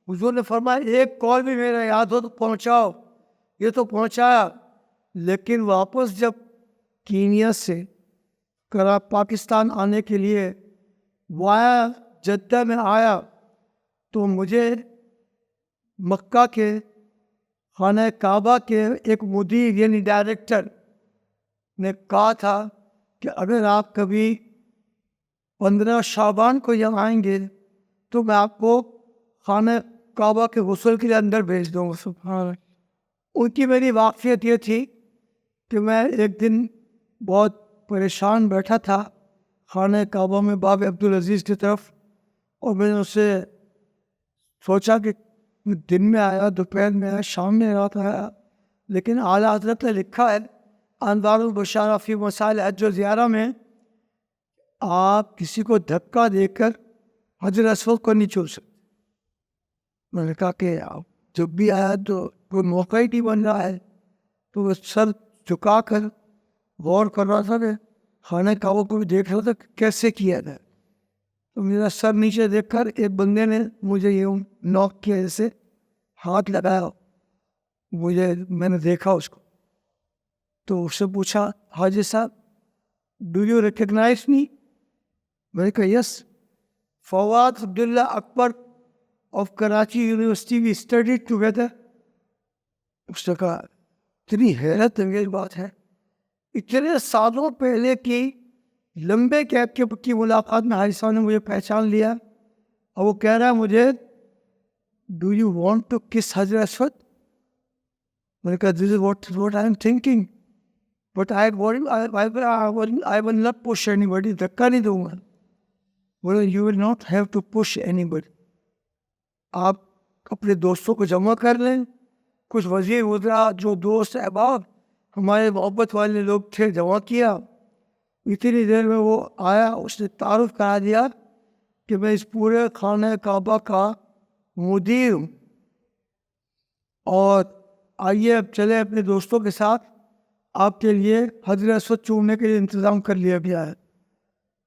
حضور نے فرمایا ایک کال بھی میرا یاد ہو تو پہنچاؤ. یہ تو پہنچایا, لیکن واپس جب کینیا سے پاکستان آنے کے لیے وایا جدہ میں آیا تو مجھے مکہ کے خانہ کعبہ کے ایک مدیر یعنی ڈائریکٹر نے کہا تھا کہ اگر آپ کبھی 15 شعبان کو یہاں آئیں گے تو میں آپ کو خانہ کعبہ کے غسل کے لیے اندر بھیج دوں گا. سبحان اللہ. ان کی میری واقفیت یہ تھی کہ میں ایک دن بہت پریشان بیٹھا تھا خانہ کعبہ میں باب عبدالعزیز کی طرف, اور میں نے اسے سوچا کہ دن میں آیا, دوپہر میں آیا, شام میں رات آیا, لیکن اعلیٰ حضرت نے لکھا ہے انوار البشارہ فی مسائل حج و زیارہ میں آپ کسی کو دھکا دے کر حجر اسود کو نہیں چھو سکتے. میں نے کہا کہ آپ جب بھی آیا تو کوئی موقع ہی نہیں بن رہا ہے, تو وہ سر جھکا کر غور کر رہا تھا کہ خانہ کعبہ کو بھی دیکھ رہا تھا کیسے کیا جائے. تو میرا سر نیچے دیکھ کر ایک بندے نے مجھے یہ نوک کیا, جیسے ہاتھ لگایا میں نے دیکھا اس کو. تو اس سے پوچھا حاجی صاحب ڈو یو ریکگنائز می. میں نے کہا yes, Fawad Abdullah Akbar of Karachi university we studied together. اس نے کہا اتنی حیرت انگیز بات ہے, اتنے سالوں پہلے کی لمبے گیپ کی ملاقات میں حاجی صاحب نے مجھے پہچان لیا, اور وہ کہہ رہا ہے مجھے ڈو یو وانٹ ٹو کس حجر اسود. میں نے کہا this is what I am thinking, but I will not push anybody. دھکا نہیں دوں گا. بولے you will not have to push anybody. آپ اپنے دوستوں کو جمع کر لیں, کچھ وزیر وزراء جو دوست احباب ہمارے محبت والے لوگ تھے جمع کیا. اتنی دیر میں وہ آیا, اس نے تعارف کرا دیا کہ میں اس پورے خانہ کعبہ کا مدیر ہوں, اور آئیے اب چلے اپنے دوستوں کے ساتھ, آپ کے لیے حجر اسود چومنے کے لیے انتظام کر لیا گیا ہے.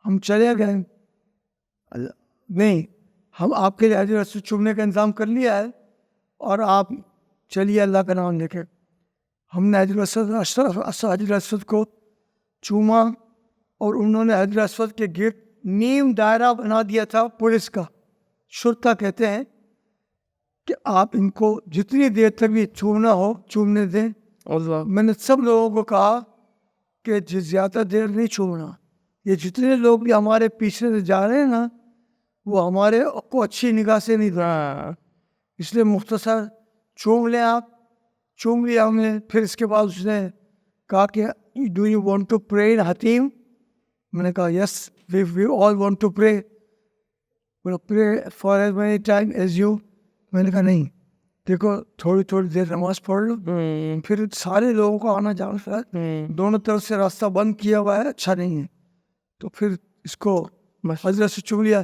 ہم چلے گئے. نہیں, ہم آپ کے لیے حجر اسود چومنے کا انتظام کر لیا ہے, اور آپ چلیے اللہ کا نام لے کے. ہم نے حجر اسود کو چوما, اور انہوں نے حجر اسود کے گرد نیم دائرہ بنا دیا تھا پولیس کا. شرطہ کہتے ہیں کہ آپ ان کو جتنی دیر تک بھی چومنا ہو چومنے دیں. میں نے سب لوگوں کو کہا کہ زیادہ دیر نہیں چومنا. یہ جتنے لوگ بھی ہمارے پیچھے سے جا رہے ہیں نا, وہ ہمارے کو اچھی نگاہ سے نہیں دیکھتے, اس لیے مختصر چوم لیں آپ. چوم لیا ہم نے. پھر اس کے بعد اس نے کہا کہ ڈو یو وانٹ ٹو پرے ان حتیم. میں نے کہا یس وی all want to pray. Pray for as many time as you. میں نے کہا نہیں, دیکھو تھوڑی دیر نماز پڑھ لو. پھر سارے لوگوں کو آنا جانا ہے, دونوں طرف سے راستہ بند کیا ہوا ہے, اچھا نہیں ہے. تو پھر اس کو حضرت سے چوم لیا.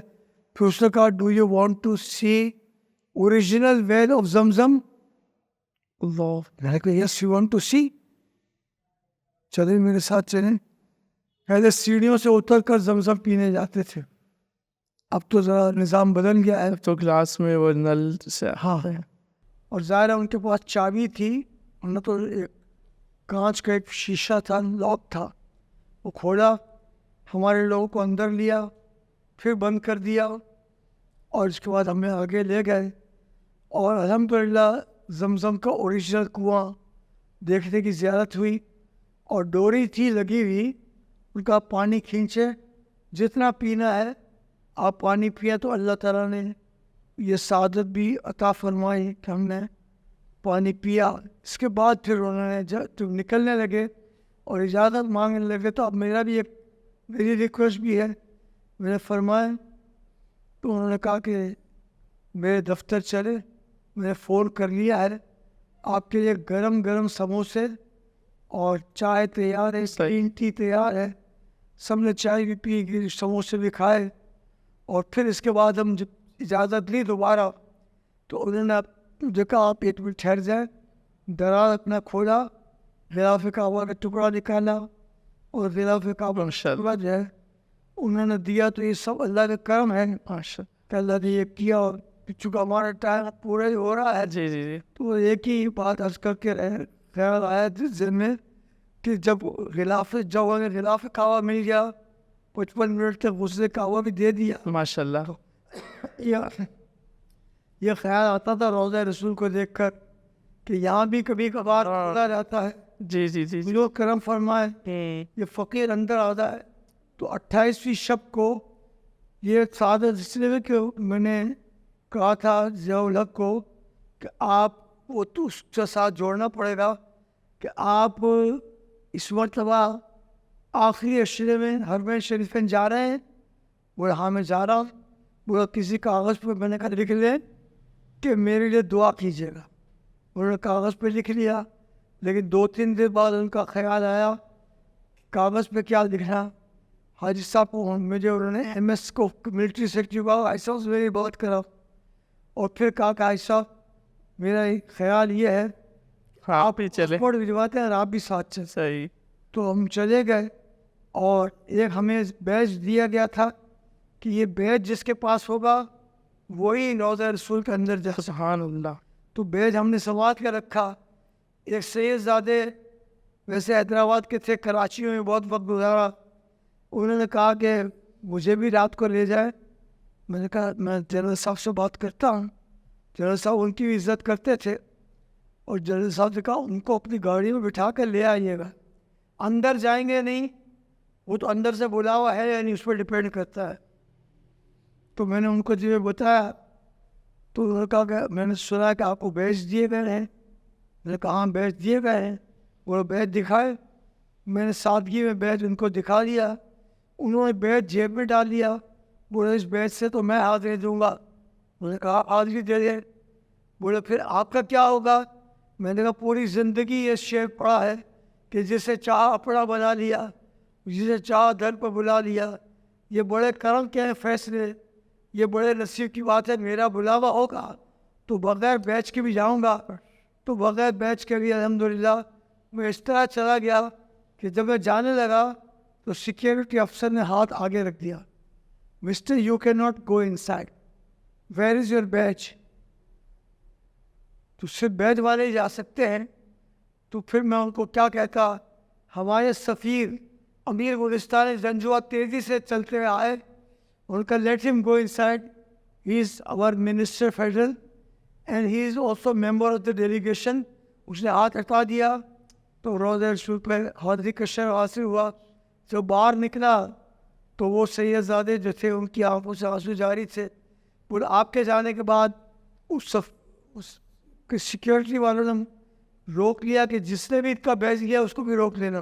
پھر اس نے کہا do you want to see original well of Zamzam. میں نے کہا yes you want to see. چلے میرے ساتھ چلیں. پہلے سیڑھیوں سے اتر کر زمزم پینے جاتے تھے, اب تو ذرا نظام بدل گیا ہے, تو کلاس میں وہ نل سے. ہاں, اور ظاہر ہے ان کے پاس چابی تھی, ورنہ تو ایک کانچ کا ایک شیشہ تھا, لاک تھا, وہ کھولا, ہمارے لوگوں کو اندر لیا, پھر بند کر دیا, اور اس کے بعد ہمیں آگے لے گئے. اور الحمدللہ زمزم کا اوریجنل کنواں دیکھنے کی زیارت ہوئی, اور ڈوری تھی لگی ہوئی, ان کا پانی کھینچے, جتنا پینا ہے آپ پانی پیا. تو اللہ تعالیٰ نے یہ سعادت بھی عطا فرمائی کہ ہم نے پانی پیا. اس کے بعد پھر انہوں نے جب نکلنے لگے اور اجازت مانگنے لگے, تو اب میری ریکویسٹ بھی ہے میں نے فرمایا تو انہوں نے کہا کہ میرے دفتر چلے. میں نے فون کر لیا ہے, آپ کے لیے گرم گرم سموسے اور چائے تیار ہے, گرین ٹی تیار ہے. سب نے چائے بھی پی, سموسے بھی کھائے, اور پھر اس کے بعد ہم جب اجازت لی دوبارہ تو انہوں نے مجھے کہا آپ 1 منٹ ٹھہر جائیں. دراز اپنا کھولا, غلاف کعبہ کا ٹکڑا نکالا, اور غلاف کعبہ کا ٹکڑا جو ہے انہوں نے دیا. تو یہ سب اللہ کا کرم ہے کہ اللہ نے یہ کیا. اور چونکہ ہمارا ٹائم پورا ہی ہو رہا ہے, جی جی جی تو ایک ہی بات عرض کر کے خیال آیا ذہن میں کہ جب ہمیں غلاف کعبہ مل گیا, 55 منٹ تک غسل کعبہ بھی دے دیا. ماشاء اللہ. یہ خیال آتا تھا روضہ رسول کو دیکھ کر کہ یہاں بھی کبھی کبھار ہوتا رہتا ہے. جی جی جی جو کرم فرمائے یہ فقیر اندر آتا ہے. تو 28ویں شب کو یہ سعادت اس لیے کہ میں نے کہا تھا ضیاء الحق کو کہ آپ وہ تو اس کے ساتھ جوڑنا پڑے گا کہ آپ اس مرتبہ آخری عشرے میں حرمین شریفین جا رہے ہیں. بولا ہاں میں جا رہا ہوں. بولا کسی کاغذ پہ میں نے کہا لکھ لیں کہ میرے لیے دعا کیجیے گا. انہوں نے کاغذ پہ لکھ لیا, لیکن 2-3 دن بعد ان کا خیال آیا کاغذ پہ کیا لکھنا. حاجی صاحب کو مجھے انہوں نے MS کو ملٹری سیکٹری کا ایسا میری بات کرا, اور پھر کہا کہ حاجی صاحب میرا خیال یہ ہے آپ ہی چلے, پاسپورٹ بھجواتے ہیں اور آپ بھی ساتھ چلے. صحیح. تو ہم چلے گئے, اور ایک ہمیں بیج دیا گیا تھا کہ یہ بیج جس کے پاس ہوگا وہی روضہ رسول کے اندر جا. سبحان اللہ. تو بیج ہم نے سنبھال کے رکھا. ایک سید زادے ویسے حیدرآباد کے تھے, کراچی میں بہت وقت گزارا. انہوں نے کہا کہ مجھے بھی رات کو لے جائے. میں نے کہا میں جنرل صاحب سے بات کرتا ہوں. جنرل صاحب ان کی بھی عزت کرتے تھے, اور جنرل صاحب نے کہا ان کو اپنی گاڑی میں بٹھا کر لے آئیے گا. اندر جائیں گے نہیں, وہ تو اندر سے بلاوا ہے یعنی اس پر ڈپینڈ کرتا ہے. تو میں نے ان کو جب بتایا تو انہوں نے کہا کہ میں نے سنا کہ آپ کو بیچ دیے گئے ہیں. میں نے کہا ہاں بیچ دیے گئے ہیں. وہ بیچ دکھائے. میں نے سادگی میں بیچ ان کو دکھا دیا. انہوں نے بیچ جیب میں ڈال دیا. بولے اس بیچ سے تو میں حاضری دوں گا. میں نے کہا حاضری دے دیں. بولے پھر آپ کا کیا ہوگا. میں نے کہا پوری زندگی یہ شعر پڑا ہے کہ جسے چاہ اپنا بنا لیا, جسے چاہ در پہ بلا لیا. یہ بڑے کرم کے ہیں فیصلے, یہ بڑے نصیب کی بات ہے. میرا بلاوا ہوگا تو بغیر بیچ کے بھی جاؤں گا, تو بغیر بیچ کے بھی الحمدللہ میں اس طرح چلا گیا کہ جب میں جانے لگا تو سیکیورٹی افسر نے ہاتھ آگے رکھ دیا. Mister you can not go inside, where is your badge. تو صرف بیچ والے ہی جا سکتے ہیں. تو پھر میں ان کو کیا کہتا, ہمارے سفیر امیر گلستان زنجوا تیزی سے چلتے ہوئے آئے. ان کا لیٹ ہم go inside, he is our minister federal and he is also member of the delegation. اس نے ہاتھ ہٹا دیا تو روضہ رسول پہ حاضری کا شرف حاصل ہوا. جب باہر نکلا تو وہ سید زادے جو تھے ان کی آنکھوں سے آنسو جاری تھے. بولے آپ کے جانے کے بعد اس سیکیورٹی والوں نے روک لیا کہ جس نے بھی ان کا بیچ لیا اس کو بھی روک لینا.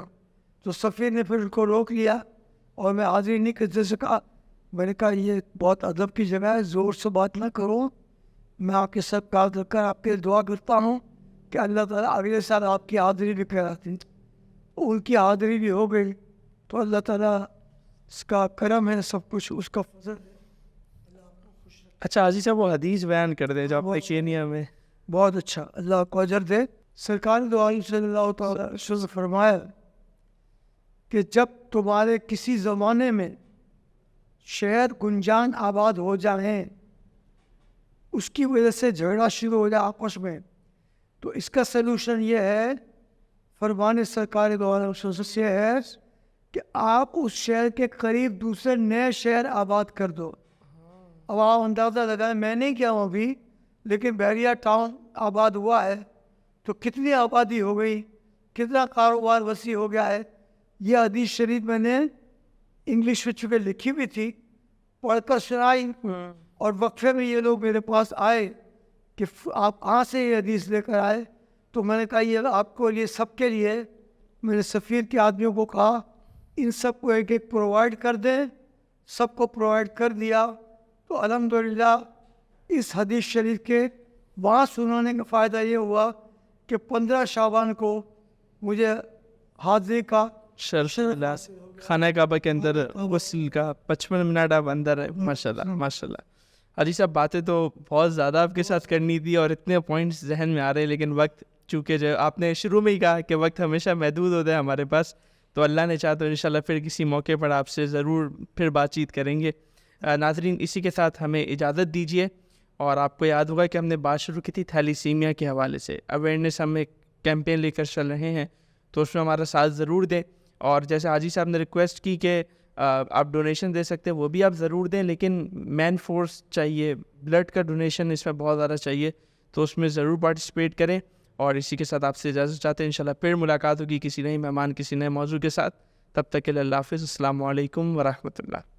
تو سفیر نے پھر ان کو روک لیا اور میں حاضری نہیں کر سکا. میں نے کہا یہ بہت ادب کی جگہ ہے, زور سے بات نہ کرو. میں آپ کے ساتھ کال کر کر آپ کے دعا کرتا ہوں کہ اللہ تعالیٰ اگلے سال آپ کی حاضری بھی کراتی. ان کی حاضری بھی ہو گئی. تو اللہ تعالیٰ اس کا کرم ہے, سب کچھ اس کا فضل ہے. اچھا عزیز صاحب وہ حدیث بیان کر دیں جو آپ نے کینیا میں. بہت اچھا, اللہ کو اجر دے. سرکار دو عالم صلی اللہ تعالیٰ علیہ وسلم فرمایا کہ جب تمہارے کسی زمانے میں شہر گنجان آباد ہو جائیں, اس کی وجہ سے جھگڑا شروع ہو جائے آپس میں, تو اس کا سلوشن یہ ہے, فرمان سرکار دو عالم صلی اللہ علیہ وسلم یہ ہے کہ آپ اس شہر کے قریب دوسرے نئے شہر آباد کر دو. اب آپ اندازہ لگائیں, میں نہیں کیا ہوں ابھی, لیکن بحریہ ٹاؤن آباد ہوا ہے تو کتنی آبادی ہو گئی, کتنا کاروبار وسیع ہو گیا ہے. یہ حدیث شریف میں نے انگلش میں چونکہ لکھی ہوئی تھی, پڑھ کر سنائی, اور وقفے میں یہ لوگ میرے پاس آئے کہ آپ کہاں سے یہ حدیث لے کر آئے. تو میں نے کہا یہ آپ کو, یہ سب کے لیے. میں نے سفیر کے آدمیوں کو کہا ان سب کو ایک ایک پرووائڈ کر دیں, سب کو پرووائڈ کر دیا. تو الحمدللہ اس حدیث شریف کے وہاں سنانے کا فائدہ یہ ہوا کہ 15 شعبان کو مجھے حاضری کا شرف خانہ کعبہ کے اندر غسل کا 55 منٹ آپ اندر ہے. ماشاء اللہ ماشاء اللہ. حاجی صاحب باتیں تو بہت زیادہ آپ کے ساتھ کرنی تھی اور اتنے پوائنٹس ذہن میں آ رہے ہیں، لیکن وقت چونکہ جو آپ نے شروع میں ہی کہا کہ وقت ہمیشہ محدود ہوتا ہے ہمارے پاس، تو اللہ نے چاہا تو انشاءاللہ پھر کسی موقع پر آپ سے ضرور پھر بات چیت کریں گے. ناظرین اسی کے ساتھ ہمیں اجازت دیجیے. اور آپ کو یاد ہوگا کہ ہم نے بات شروع کی تھی تھیلیسیمیا کے حوالے سے. اویئرنیس ہم ایک کیمپین لے کر چل رہے ہیں، تو اس میں ہمارا ساتھ ضرور دیں. اور جیسے حاجی صاحب نے ریکویسٹ کی کہ آپ ڈونیشن دے سکتے ہیں، وہ بھی آپ ضرور دیں، لیکن مین فورس چاہیے، بلڈ کا ڈونیشن اس میں بہت زیادہ چاہیے، تو اس میں ضرور پارٹیسپیٹ کریں. اور اسی کے ساتھ آپ سے اجازت چاہتے ہیں. انشاءاللہ پھر ملاقات ہوگی کسی نئے مہمان کسی نئے موضوع کے ساتھ. تب تک کے لیے اللہ حافظ. السلام علیکم ورحمۃ اللہ.